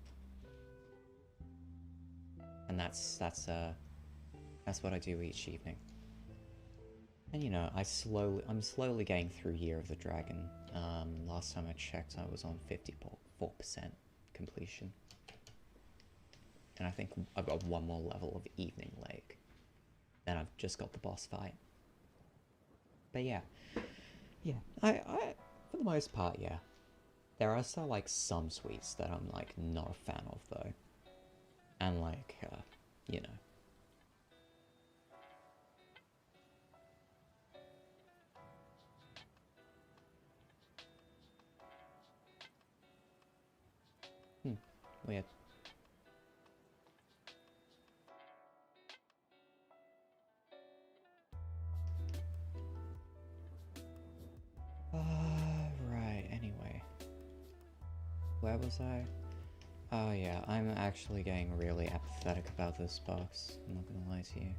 Speaker 1: And that's what I do each evening. And you know, I'm slowly getting through Year of the Dragon. Last time I checked, I was on 54% completion. And I think I've got one more level of Evening Lake. Then I've just got the boss fight. But yeah. Yeah, I for the most part, yeah. There are still like some sweets that I'm like not a fan of though. And like, you know. Weird. Right, anyway. Where was I? Oh yeah, I'm actually getting really apathetic about this box, I'm not gonna lie to you.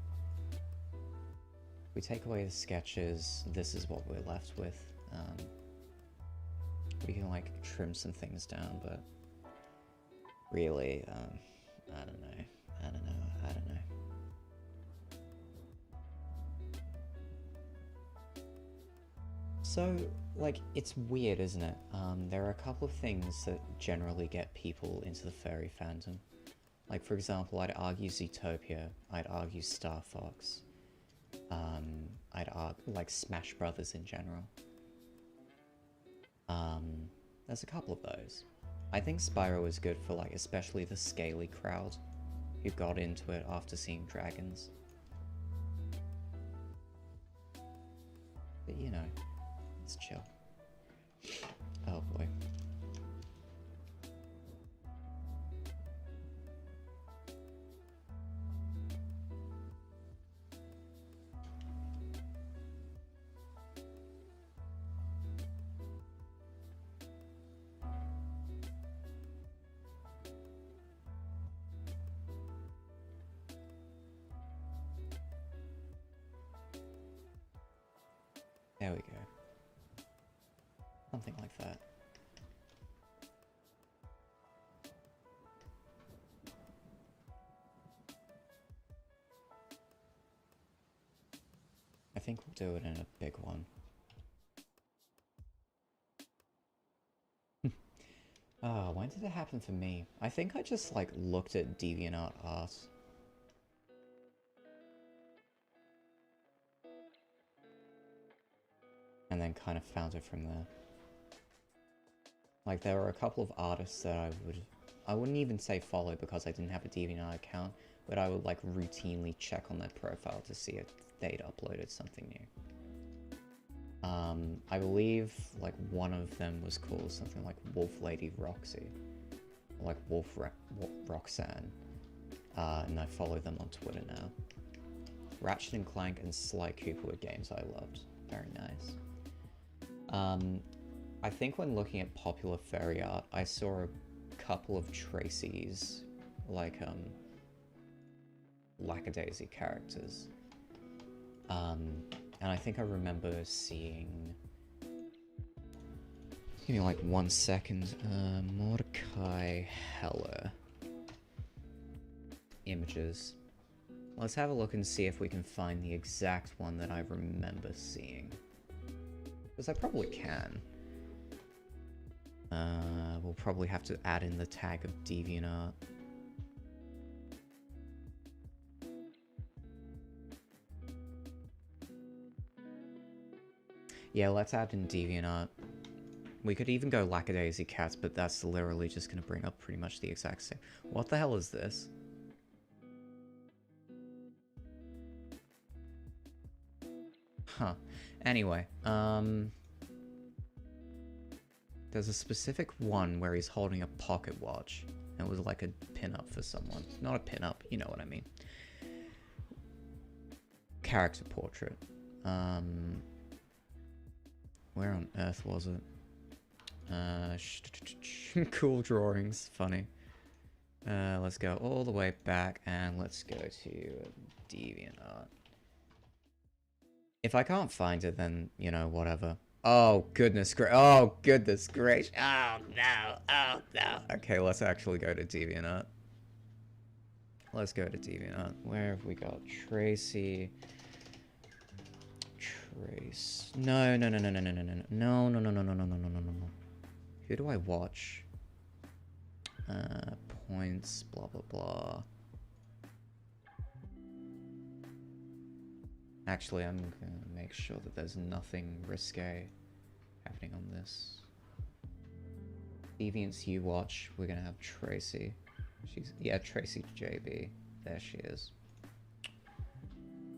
Speaker 1: We take away the sketches, this is what we're left with. We can like trim some things down, but really, I don't know. So, like, it's weird, isn't it? There are a couple of things that generally get people into the furry fandom. Like, for example, I'd argue Zootopia, I'd argue Star Fox, I'd argue, like, Smash Brothers in general. There's a couple of those. I think Spyro is good for, like, especially the scaly crowd who got into it after seeing dragons. But, you know, it's chill. Oh boy. There we go. Something like that. I think we'll do it in a big one. Oh, when did it happen for me? I think I just, like, looked at DeviantArt art. And then kind of found it from there. Like, there are a couple of artists that I wouldn't even say follow because I didn't have a DeviantArt account, but I would, like, routinely check on their profile to see if they'd uploaded something new. I believe, like, one of them was called something like Wolf Lady Roxy, or like Roxanne, and I follow them on Twitter now. Ratchet and Clank and Sly Cooper were games I loved. Very nice. I think when looking at popular furry art, I saw a couple of Tracy's, like, lackadaisy characters. And I think I remember seeing... Give me like 1 second. Mordecai Heller. Images. Let's have a look and see if we can find the exact one that I remember seeing. Because I probably can. We'll probably have to add in the tag of DeviantArt. Yeah, let's add in DeviantArt. We could even go Lackadaisy Cats, but that's literally just going to bring up pretty much the exact same. What the hell is this? Huh. Anyway, there's a specific one where he's holding a pocket watch. It was like a pin-up for someone. Not a pin-up, you know what I mean. Character portrait. Where on earth was it? Cool drawings, funny. Let's go all the way back and let's go to DeviantArt. If I can't find it, then, you know, whatever. Oh, goodness gracious. Oh, goodness gracious. Oh, no. Oh, no. Okay, let's actually go to DeviantArt. Let's go to DeviantArt. Where have we got? Tracy. Trace. No. Who do I watch? Points, blah, blah, blah. Actually, I'm gonna make sure that there's nothing risque happening on this. Deviants you watch, we're gonna have Tracy. Yeah, Tracy JB. There she is.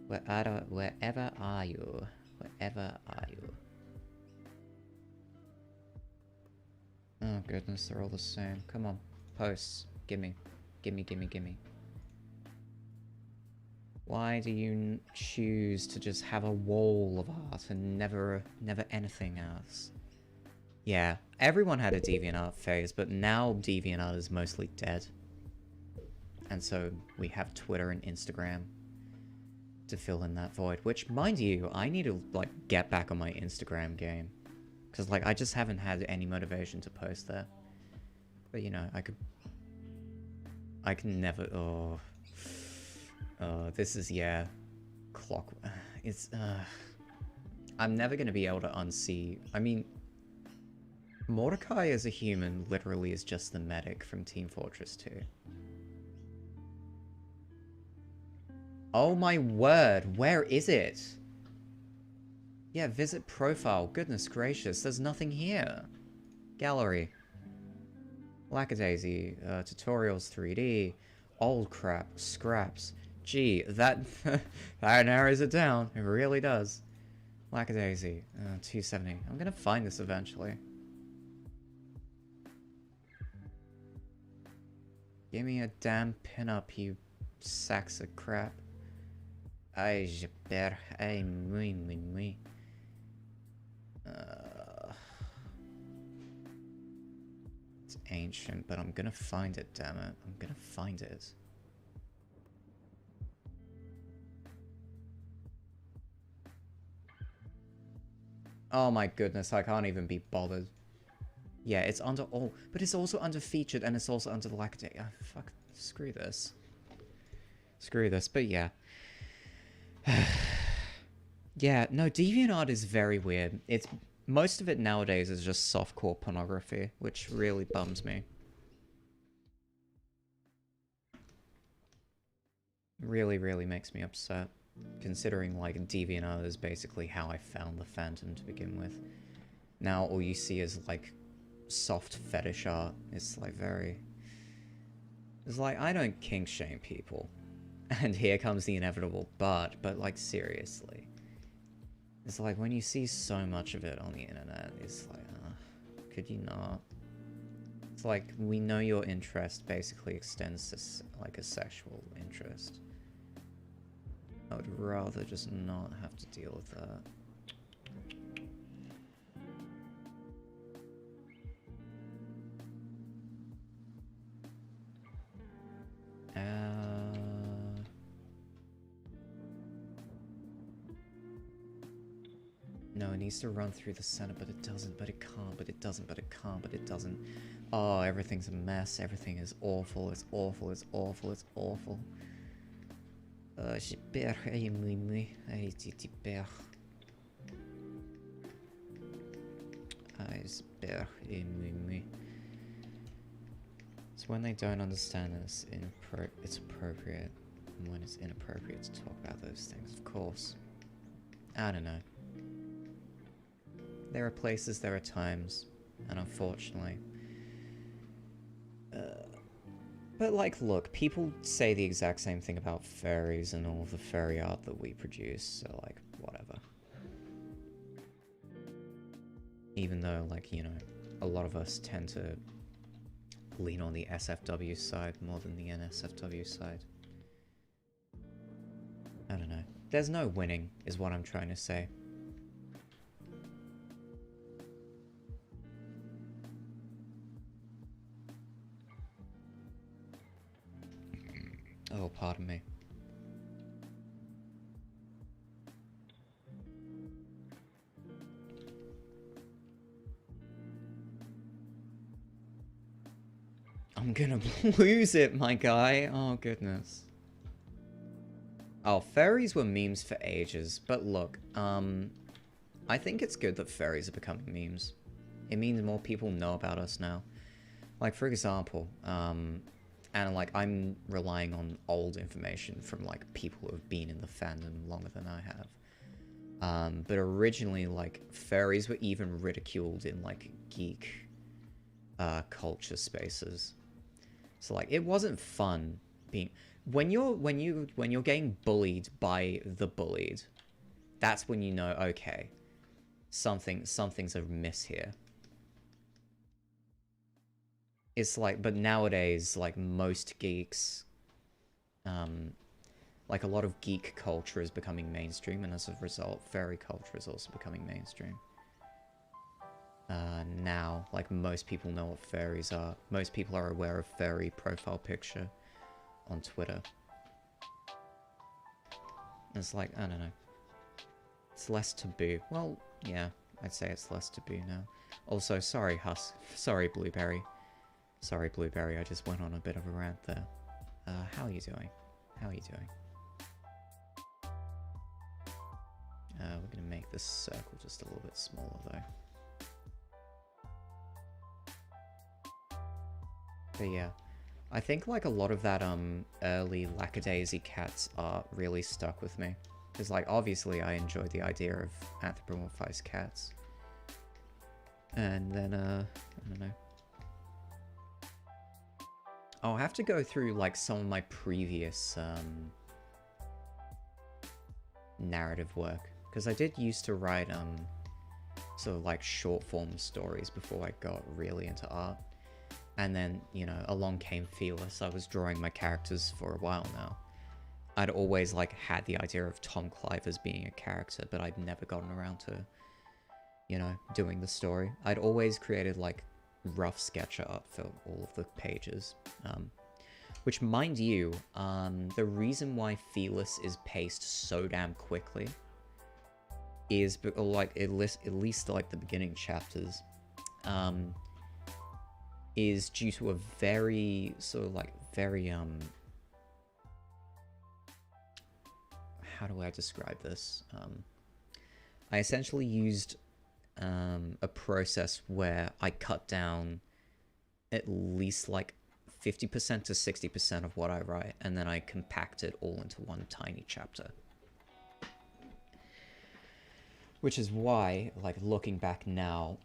Speaker 1: Wherever are you? Wherever are you? Oh goodness, they're all the same. Come on, posts. Gimme. Gimme. Why do you choose to just have a wall of art and never anything else? Yeah, everyone had a DeviantArt phase, but now DeviantArt is mostly dead. And so we have Twitter and Instagram to fill in that void, which, mind you, I need to, like, get back on my Instagram game. Because, like, I just haven't had any motivation to post there. But, you know, I can never, this is, yeah, clock, it's, I'm never gonna be able to unsee, I mean, Mordecai as a human literally is just the medic from Team Fortress 2. Oh my word, where is it? Yeah, visit profile, goodness gracious, there's nothing here. Gallery. Lackadaisy, tutorials 3D, old crap, scraps. Gee, that narrows it down. It really does. Lackadaisy, 270. I'm gonna find this eventually. Give me a damn pinup, you sacks of crap. Ay, jeper, ay, muy. It's ancient, but I'm gonna find it, damn it. I'm gonna find it. Oh my goodness, I can't even be bothered. Yeah, it's under all, but it's also under featured and it's also under the Lackadaisy. Oh, fuck, screw this. Screw this, but yeah. Yeah, no, DeviantArt is very weird. It's, most of it nowadays is just softcore pornography, which really bums me. Really makes me upset. Considering, like, DeviantArt is basically how I found the fandom to begin with. Now all you see is, like, soft fetish art. It's like very... It's like, I don't kink shame people. And here comes the inevitable but like seriously. It's like when you see so much of it on the internet, it's like, could you not? It's like, we know your interest basically extends to like a sexual interest. I would rather just not have to deal with that. No, it needs to run through the center, but it doesn't, but it can't, but it doesn't, but it can't, but it doesn't. Oh, everything's a mess. Everything is awful. It's awful. It's awful. It's awful. J'ai peur. Hey, mouille. Hey, titi peur. J'ai peur. Hey, mouille. It's when they don't understand that it's appropriate, and when it's inappropriate to talk about those things, of course. I don't know. There are places, there are times, and unfortunately... but like, look, people say the exact same thing about furries and all of the furry art that we produce, so like, whatever. Even though, like, you know, a lot of us tend to lean on the SFW side more than the NSFW side. I don't know. There's no winning, is what I'm trying to say. Oh, pardon me. I'm gonna lose it, my guy. Oh, goodness. Oh, furries were memes for ages, but look, I think it's good that furries are becoming memes. It means more people know about us now. Like, for example, and like, I'm relying on old information from like people who have been in the fandom longer than I have. But originally, like, furries were even ridiculed in like geek culture spaces. So like, it wasn't fun being when you're getting bullied by the bullied. That's when you know, okay, something's amiss here. It's like, but nowadays, like, most geeks, like, a lot of geek culture is becoming mainstream, and as a result, furry culture is also becoming mainstream. Now, like, most people know what furries are. Most people are aware of furry profile picture on Twitter. It's like, I don't know. It's less taboo. Well, yeah, I'd say it's less taboo now. Also, sorry, sorry, Blueberry. Sorry, Blueberry, I just went on a bit of a rant there. How are you doing? How are you doing? We're gonna make this circle just a little bit smaller, though. But yeah, I think like a lot of that early Lackadaisy Cats art really stuck with me. Because like, obviously I enjoyed the idea of anthropomorphized cats. And then, I don't know. I'll have to go through like some of my previous narrative work. Because I did used to write sort of like short form stories before I got really into art. And then, you know, along came Felis. I was drawing my characters for a while now. I'd always, like, had the idea of Tom Clive as being a character, but I'd never gotten around to, you know, doing the story. I'd always created, like, rough sketch art for all of the pages. Which, mind you, the reason why Felis is paced so damn quickly is, like, at least like, the beginning chapters, is due to a very, sort of like, very, how do I describe this? I essentially used a process where I cut down at least like 50% to 60% of what I write, and then I compact it all into one tiny chapter. Which is why, like, looking back now,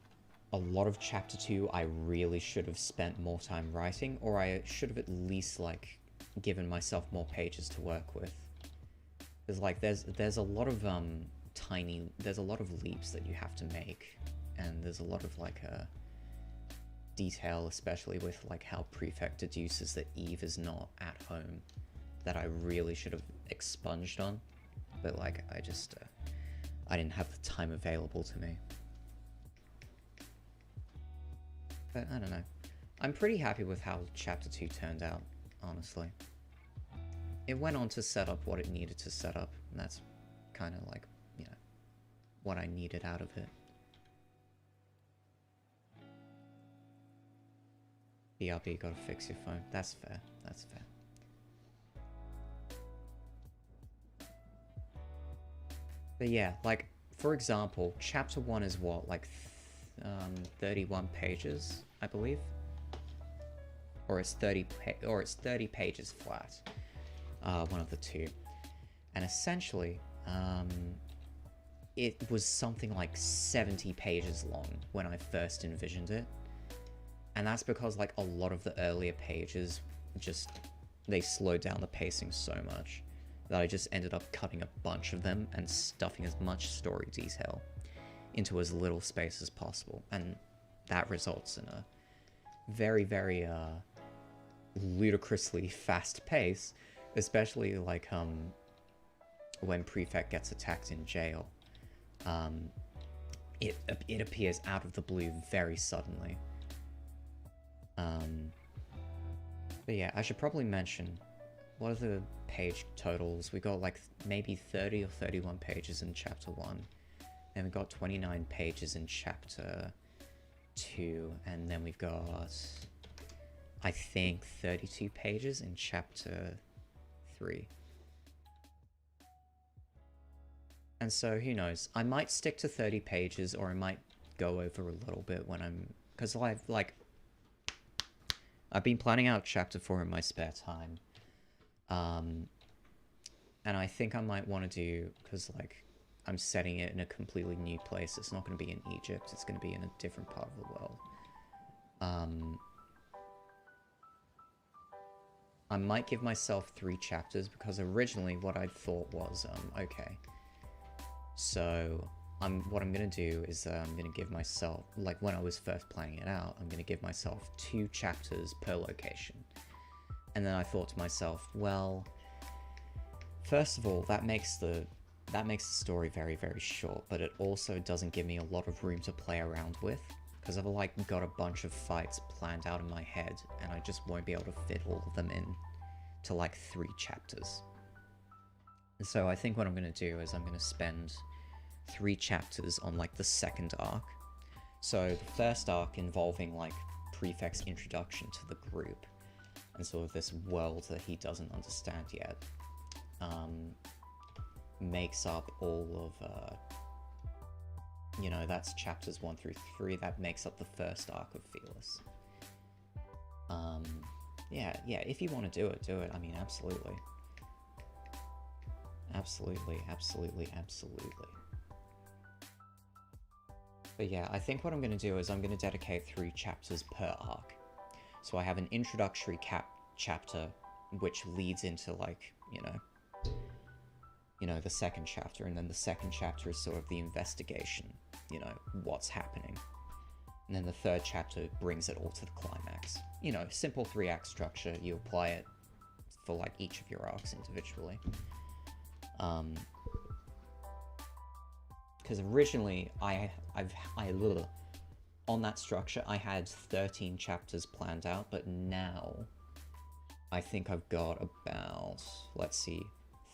Speaker 1: a lot of chapter 2 I really should have spent more time writing, or I should have at least, like, given myself more pages to work with. Because, like, there's a lot of, there's a lot of leaps that you have to make, and there's a lot of, like, detail, especially with, like, how Prefect deduces that Eve is not at home, that I really should have expunged on, but, like, I just, I didn't have the time available to me. But I don't know. I'm pretty happy with how Chapter 2 turned out, honestly. It went on to set up what it needed to set up, and that's kind of like, you know, what I needed out of it. BRB, gotta fix your phone. That's fair. That's fair. But yeah, like, for example, Chapter 1 is what, like, 31 pages, I believe? Or it's 30 pages flat. One of the two. And essentially, it was something like 70 pages long when I first envisioned it. And that's because, like, a lot of the earlier pages just, they slowed down the pacing so much that I just ended up cutting a bunch of them and stuffing as much story detail into as little space as possible, and that results in a very, very ludicrously fast pace, especially like when Prefect gets attacked in jail. It appears out of the blue very suddenly. But yeah, I should probably mention, what are the page totals? We got like maybe 30 or 31 pages in Chapter 1. Then we've got 29 pages in Chapter 2, and then we've got, I think, 32 pages in Chapter 3. And so, who knows? I might stick to 30 pages, or I might go over a little bit when I'm... Because I've been planning out Chapter 4 in my spare time. And I think I might want to do... Because, like, I'm setting it in a completely new place. It's not going to be in Egypt. It's going to be in a different part of the world. I might give myself 3 chapters, because originally what I thought was, okay. So, what I'm going to do is I'm going to give myself, like when I was first planning it out, I'm going to give myself 2 chapters per location. And then I thought to myself, well, first of all, that makes the story very, very short, but it also doesn't give me a lot of room to play around with, because I've like got a bunch of fights planned out in my head, and I just won't be able to fit all of them in to like 3 chapters. And so I think what I'm going to do is I'm going to spend 3 chapters on like the second arc. So the first arc involving like Prefect's introduction to the group, and sort of this world that he doesn't understand yet. Makes up all of, you know, that's chapters 1 through 3, that makes up the first arc of Felis. Yeah, if you want to do it, I mean, absolutely. Absolutely. But yeah, I think what I'm going to do is I'm going to dedicate 3 chapters per arc. So I have an introductory chapter, which leads into, like, you know, the second chapter, and then the second chapter is sort of the investigation, you know, what's happening. And then the third chapter brings it all to the climax. You know, simple 3-act structure, you apply it for, like, each of your arcs individually. Because originally, on that structure, I had 13 chapters planned out, but now I think I've got about, let's see,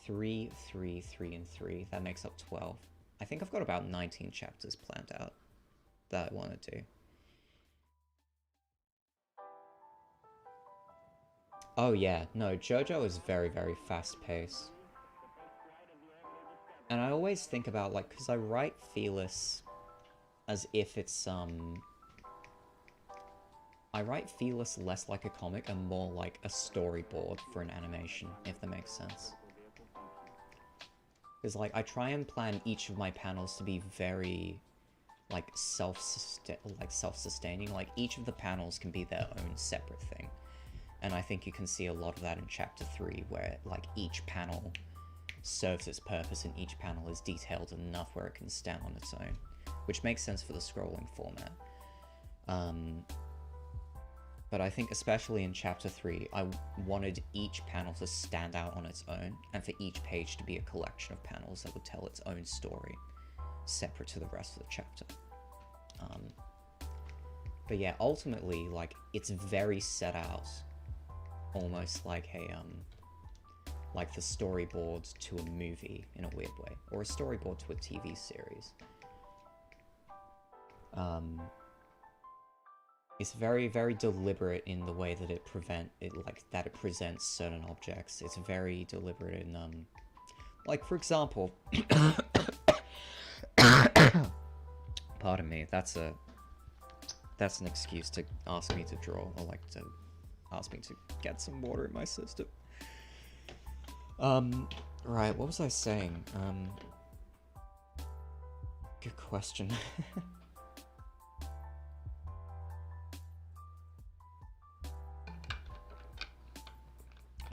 Speaker 1: 3, 3, 3, and 3. That makes up 12. I think I've got about 19 chapters planned out that I want to do. Oh yeah, no, JoJo is very, very fast-paced. And I always think about, like, because I write Felis as if it's, I write Felis less like a comic and more like a storyboard for an animation, if that makes sense. Because, like, I try and plan each of my panels to be very, like self-sustaining. Like each of the panels can be their own separate thing. And I think you can see a lot of that in Chapter 3, where like each panel serves its purpose and each panel is detailed enough where it can stand on its own, which makes sense for the scrolling format. But I think especially in Chapter 3, I wanted each panel to stand out on its own, and for each page to be a collection of panels that would tell its own story, separate to the rest of the chapter. But yeah, ultimately, like, it's very set out, almost like a, like the storyboard to a movie in a weird way, or a storyboard to a TV series. It's very, very deliberate in the way that it presents certain objects. It's very deliberate in, like, for example, pardon me, that's an excuse to ask me to draw, or like to ask me to get some water in my system. Right, what was I saying? Good question.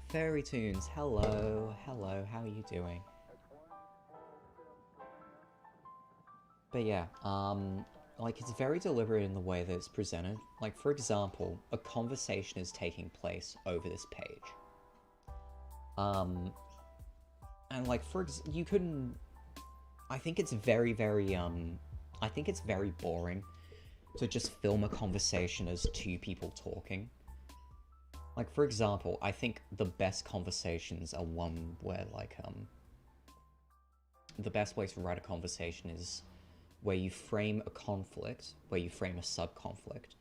Speaker 1: Fairy Tunes, hello, hello, how are you doing? But yeah, like, it's very deliberate in the way that it's presented. Like, for example, a conversation is taking place over this page. And like, you couldn't... I think it's very, very, I think it's very boring to just film a conversation as two people talking. Like, for example, I think the best conversations are one where, like, the best way to write a conversation is where you frame a conflict, where you frame a sub-conflict,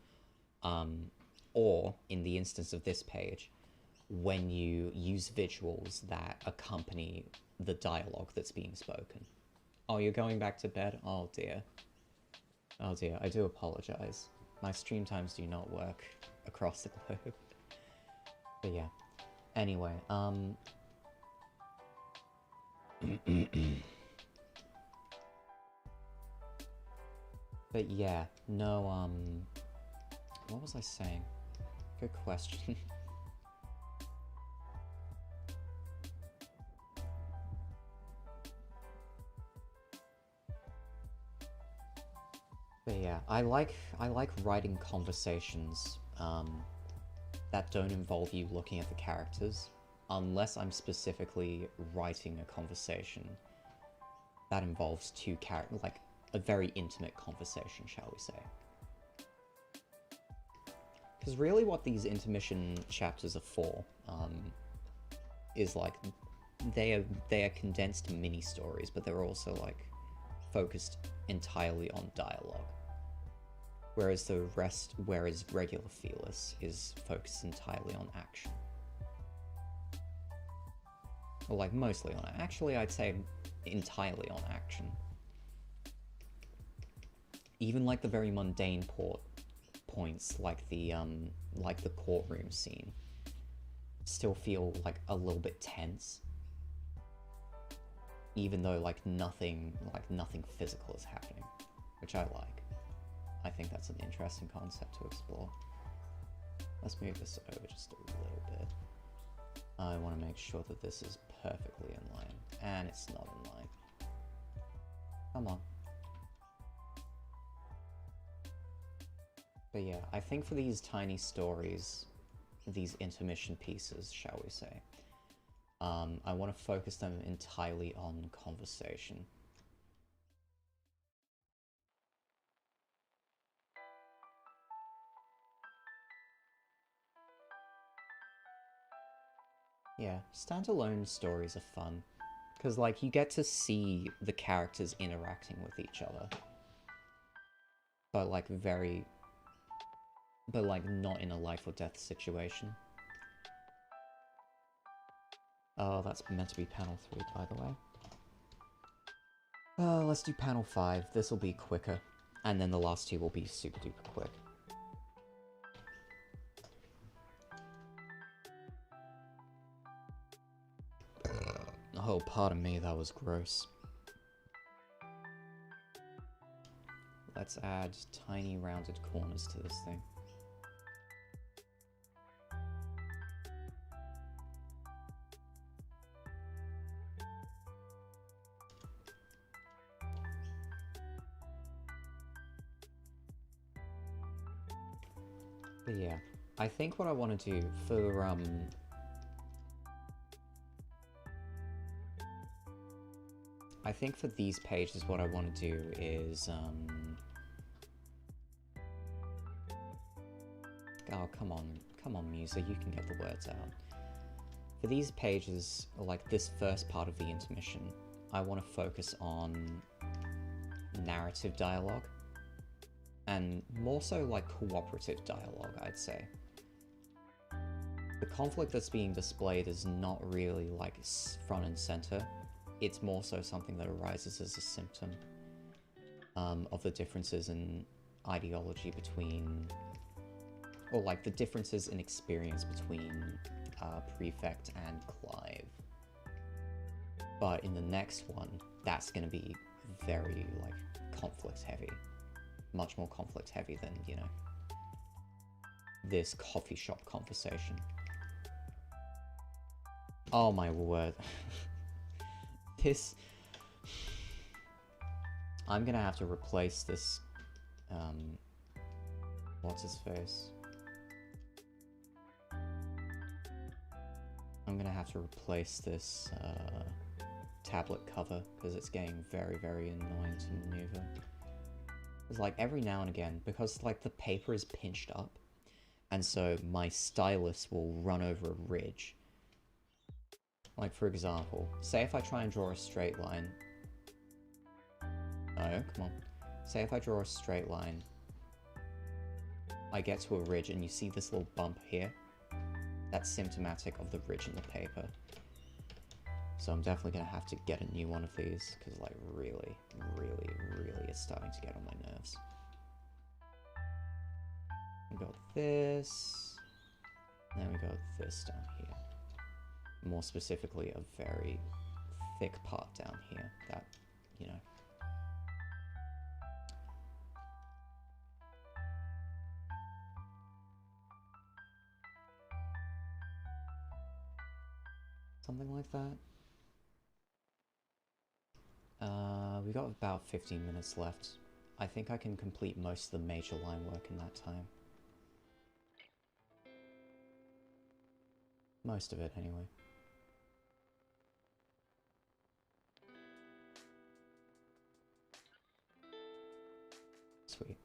Speaker 1: or, in the instance of this page, when you use visuals that accompany the dialogue that's being spoken. Oh, you're going back to bed? Oh dear. Oh dear, I do apologize. My stream times do not work across the globe. But yeah. Anyway, but yeah, no, what was I saying? Good question. But yeah, I like writing conversations, that don't involve you looking at the characters, unless I'm specifically writing a conversation that involves two characters, like a very intimate conversation, shall we say. Because really what these intermission chapters are for, is like, they are condensed mini stories, but they're also like focused entirely on dialogue. Whereas regular Felis is focused entirely on action. Or like mostly on, actually I'd say entirely on action. Even like the very mundane points, like the courtroom scene, still feel like a little bit tense. Even though like nothing physical is happening, which I like. I think that's an interesting concept to explore. Let's move this over just a little bit. I want to make sure that this is perfectly in line, and it's not in line. Come on. But yeah, I think for these tiny stories, these intermission pieces, shall we say, I want to focus them entirely on conversation. Yeah, standalone stories are fun, because like you get to see the characters interacting with each other, but like not in a life or death situation. Oh, that's meant to be panel 3, by the way. Let's do panel 5. This will be quicker, and then the last two will be super duper quick. Oh, pardon me, that was gross. Let's add tiny rounded corners to this thing. But yeah, I think what I want to do for, I think for these pages what I want to do is, oh, come on, Mewzer, you can get the words out. For these pages, like this first part of the intermission, I want to focus on narrative dialogue. And more so like cooperative dialogue, I'd say. The conflict that's being displayed is not really like front and center. It's more so something that arises as a symptom of the differences in ideology between, or like the differences in experience between Prefect and Clive. But in the next one, that's going to be very like conflict heavy. Much more conflict heavy than, you know, this coffee shop conversation. Oh my word. This... I'm gonna have to replace this, what's his face? I'm gonna have to replace this, tablet cover, because it's getting very, very annoying to maneuver. It's like every now and again, because like the paper is pinched up, and so my stylus will run over a ridge. Like for example, say if I try and draw a straight line. No, come on. Say if I draw a straight line, I get to a ridge and you see this little bump here. That's symptomatic of the ridge in the paper. So I'm definitely gonna have to get a new one of these, because like really, really, really it's starting to get on my nerves. We got this, then we got this down here. More specifically, a very thick part down here that, you know. Something like that. We got about 15 minutes left. I think I can complete most of the major line work in that time. Most of it, anyway. Sweet.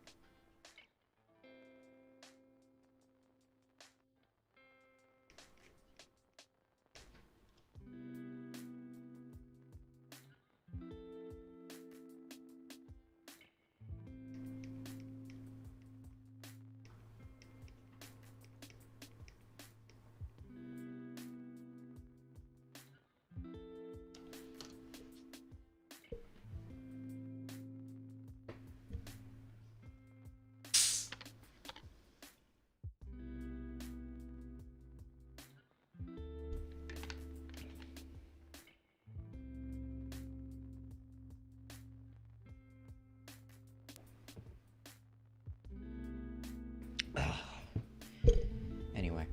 Speaker 1: Anyway.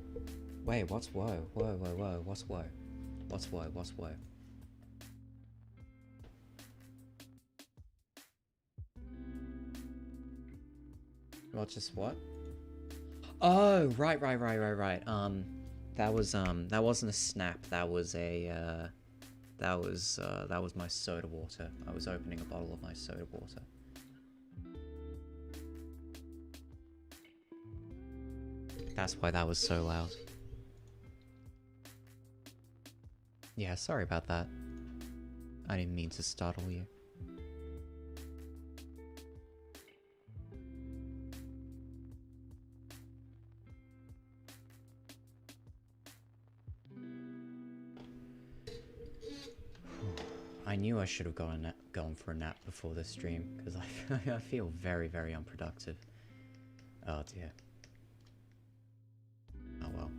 Speaker 1: Wait, what's whoa? Whoa, whoa, whoa, what's whoa? What's whoa, what's whoa? What, just what? Oh, right. That wasn't a snap, that was a, that was my soda water. I was opening a bottle of my soda water. That's why that was so loud. Yeah, sorry about that. I didn't mean to startle you. I knew I should have gone for a nap before this stream, because I feel very, very unproductive. Oh dear. Oh well.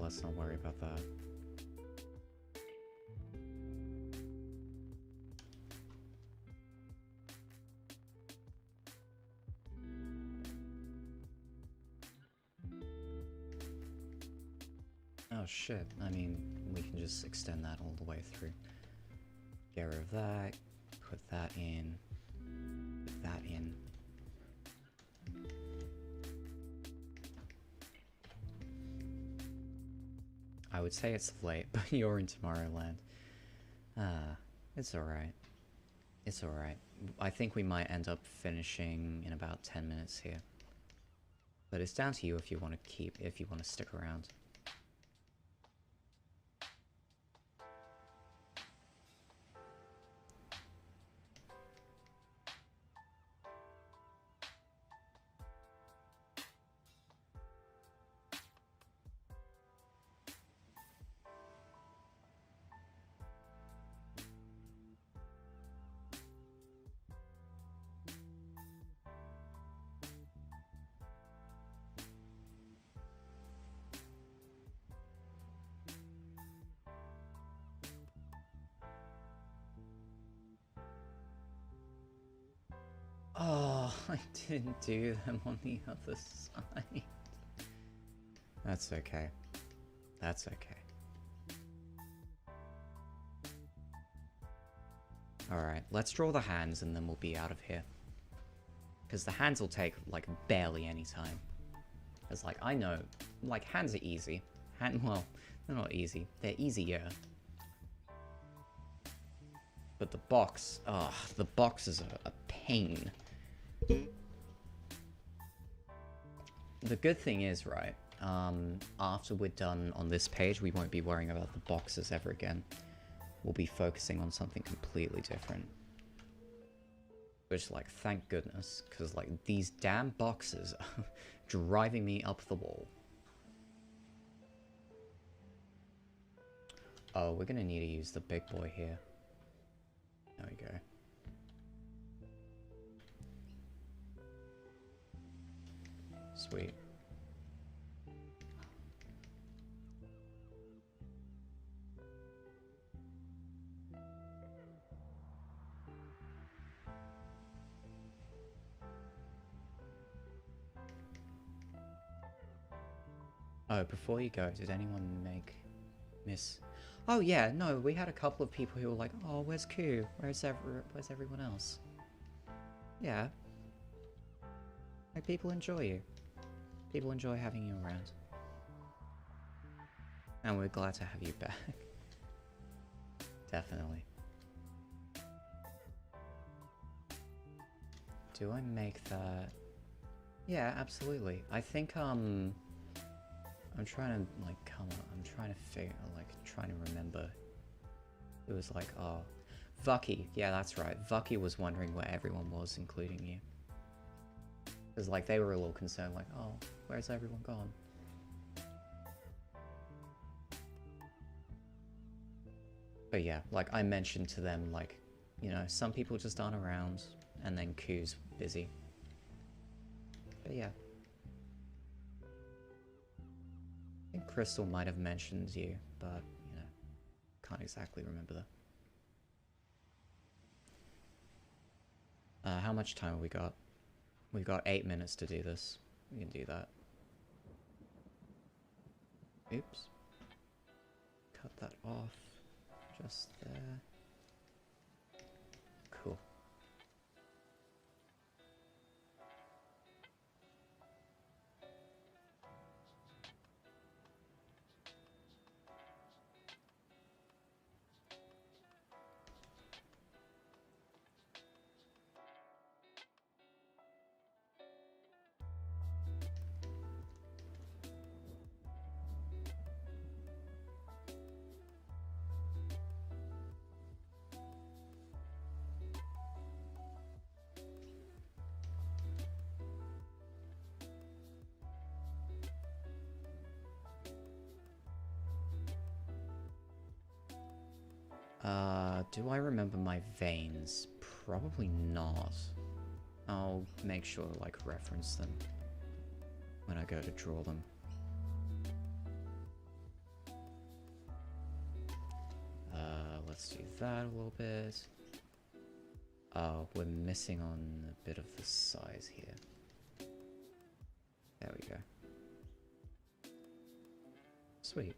Speaker 1: let's not worry about that. Oh shit, I mean, we can just extend that all the way through. Get rid of that, put that in, put that in. I would say it's late, but you're in Tomorrowland. It's alright. It's alright. I think we might end up finishing in about 10 minutes here. But it's down to you if you want to stick around. Oh, I didn't do them on the other side. That's okay. That's okay. Alright, let's draw the hands and then we'll be out of here. Because the hands will take, like, barely any time. Because, like, I know, like, hands are easy. Well, they're not easy. They're easier. But the box, the box is a pain. The good thing is, right, after we're done on this page, we won't be worrying about the boxes ever again. We'll be focusing on something completely different. Which, like, thank goodness, because, like, these damn boxes are driving me up the wall. Oh, we're gonna need to use the big boy here. There we go. Sweet. Oh, before you go, did anyone miss? Oh yeah, no, we had a couple of people who were like, "Oh, where's Q? Where's everyone else?" Yeah. Like, people enjoy you. People enjoy having you around. And we're glad to have you back. Definitely. Do I make that? Yeah, absolutely. I think, I'm trying to, like, I'm trying to remember. It was like, oh, Vucky. Yeah, that's right. Vucky was wondering where everyone was, including you. Because, like, they were a little concerned, like, oh, where's everyone gone? But yeah, like, I mentioned to them, like, you know, some people just aren't around, and then Q's busy. But yeah. I think Crystal might have mentioned you, but, you know, can't exactly remember that. How much time have we got? We've got 8 minutes to do this. We can do that. Oops. Cut that off. Just there. Cool. Do I remember my veins? Probably not. I'll make sure to, like, reference them when I go to draw them. let's do that a little bit. We're missing on a bit of the size here. There we go. Sweet.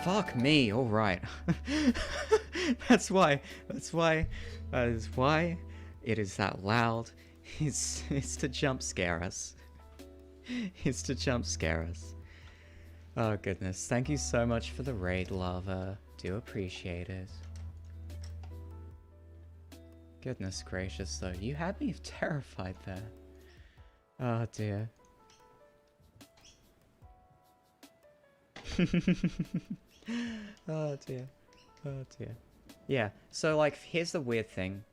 Speaker 1: Fuck me, alright. That's why it is that loud. It's to jump scare us. It's to jump scare us. Oh goodness, thank you so much for the raid, Lava. Do appreciate it. Goodness gracious though, you had me terrified there. Oh dear. Oh dear. Oh dear. Yeah, so like here's the weird thing.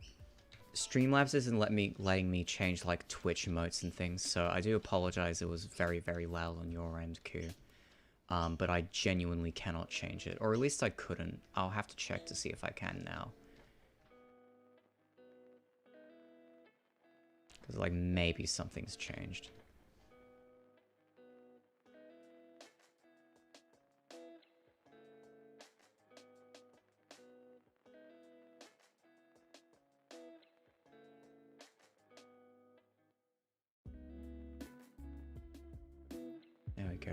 Speaker 1: Streamlabs isn't letting me change like Twitch emotes and things, so I do apologize it was very, very loud on your end, Q. But I genuinely cannot change it, or at least I couldn't. I'll have to check to see if I can now. Because like maybe something's changed. There we go.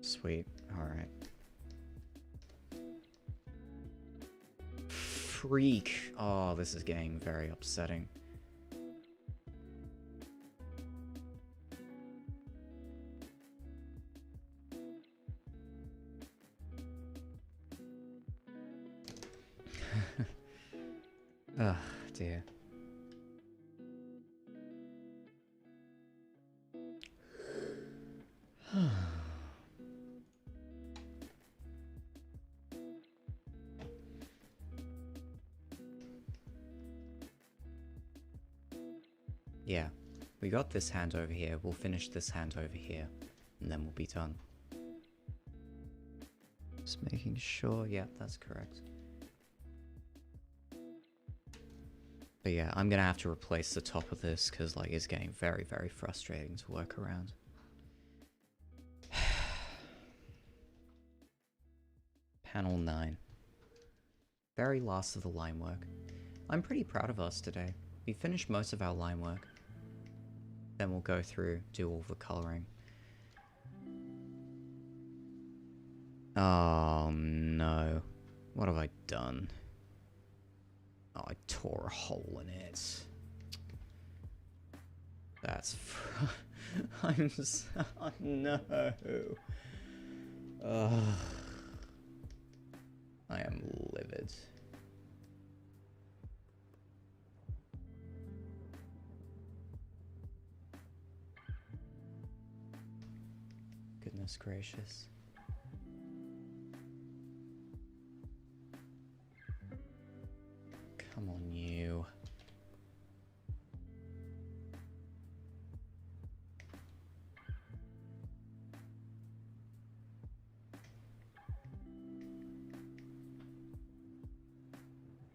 Speaker 1: Sweet. Alright. Freak. Oh, this is getting very upsetting. Ugh, dear. Yeah, we got this hand over here, we'll finish this hand over here, and then we'll be done. Just making sure, yeah, that's correct. But yeah, I'm gonna have to replace the top of this, because like, it's getting very, very frustrating to work around. Panel 9. Very last of the line work. I'm pretty proud of us today. We finished most of our line work. Then we'll go through, do all the coloring. Oh no. What have I done? Oh, I tore a hole in it. That's... I'm so... Oh, no. Ugh. I am livid. Goodness gracious. Come on, you.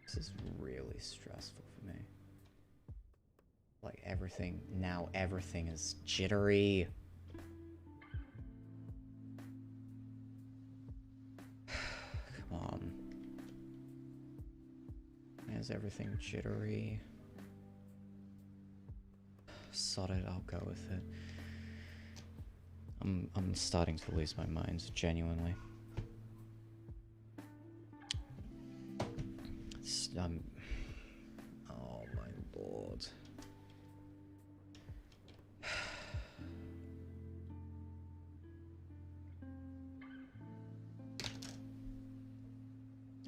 Speaker 1: This is really stressful for me. Like everything, now everything is jittery. Come on. Why is everything jittery? Sod it, I'll go with it. I'm starting to lose my mind, genuinely. Oh my lord.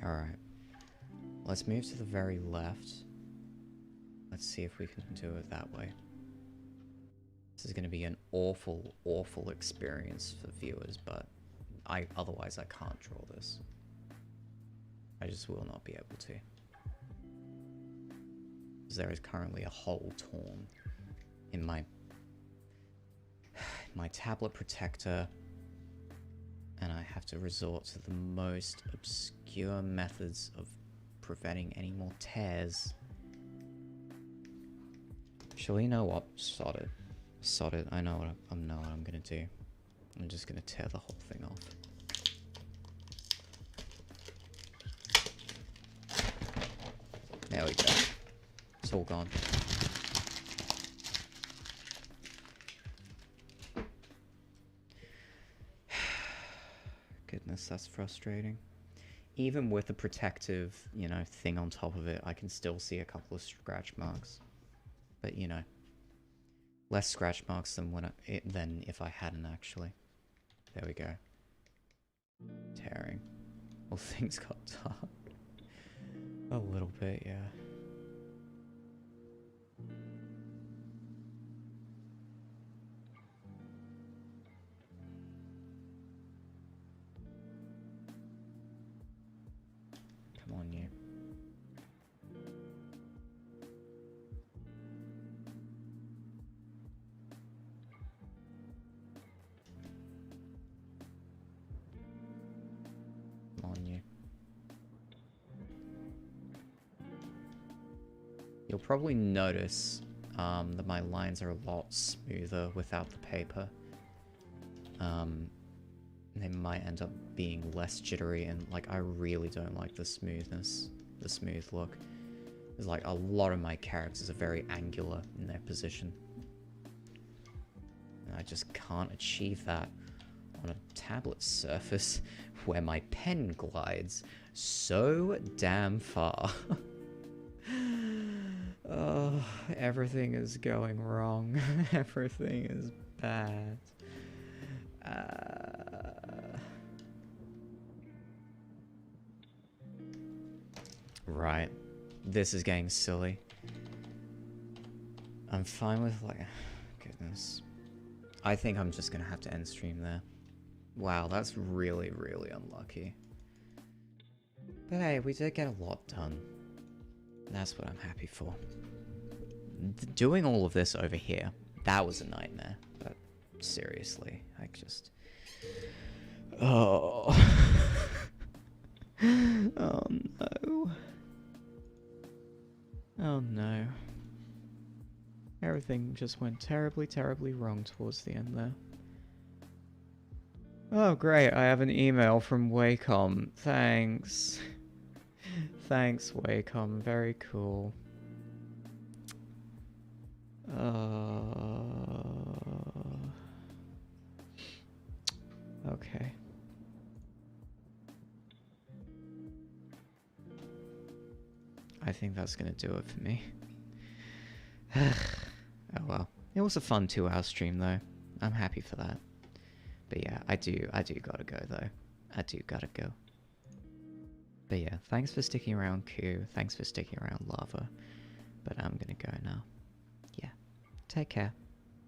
Speaker 1: Alright. Let's move to the very left. Let's see if we can do it that way. This is going to be an awful, awful experience for viewers, but otherwise I can't draw this. I just will not be able to. Because there is currently a hole torn in my tablet protector, and I have to resort to the most obscure methods of preventing any more tears. Actually, you know what? Sod it. Sod it. I know what I'm gonna do. I'm just gonna tear the whole thing off. There we go. It's all gone. Goodness, that's frustrating. Even with the protective, you know, thing on top of it, I can still see a couple of scratch marks. But, you know, less scratch marks than than if I hadn't actually. There we go. Tearing. Well, things got dark. A little bit, yeah. Come on, you. Come on, you. You'll probably notice that my lines are a lot smoother without the paper. They might end up being less jittery, and like I really don't like the smoothness, the smooth look. There's like a lot of my characters are very angular in their position, and I just can't achieve that on a tablet surface where my pen glides so damn far. Oh, everything is going wrong. Everything is bad. Right. This is getting silly. I'm fine with, like... Goodness. I think I'm just gonna have to end stream there. Wow, that's really, really unlucky. But hey, we did get a lot done. That's what I'm happy for. Doing all of this over here, that was a nightmare. But seriously, I just... Oh. Oh no. Oh no. Everything just went terribly, terribly wrong towards the end there. Oh great, I have an email from Wacom. Thanks. Thanks, Wacom. Very cool. Okay. I think that's gonna do it for me. Oh well. It was a fun 2-hour stream though. I'm happy for that. But yeah, I do gotta go though. I do gotta go. But yeah, thanks for sticking around, Q. Thanks for sticking around, Lava. But I'm gonna go now. Yeah. Take care.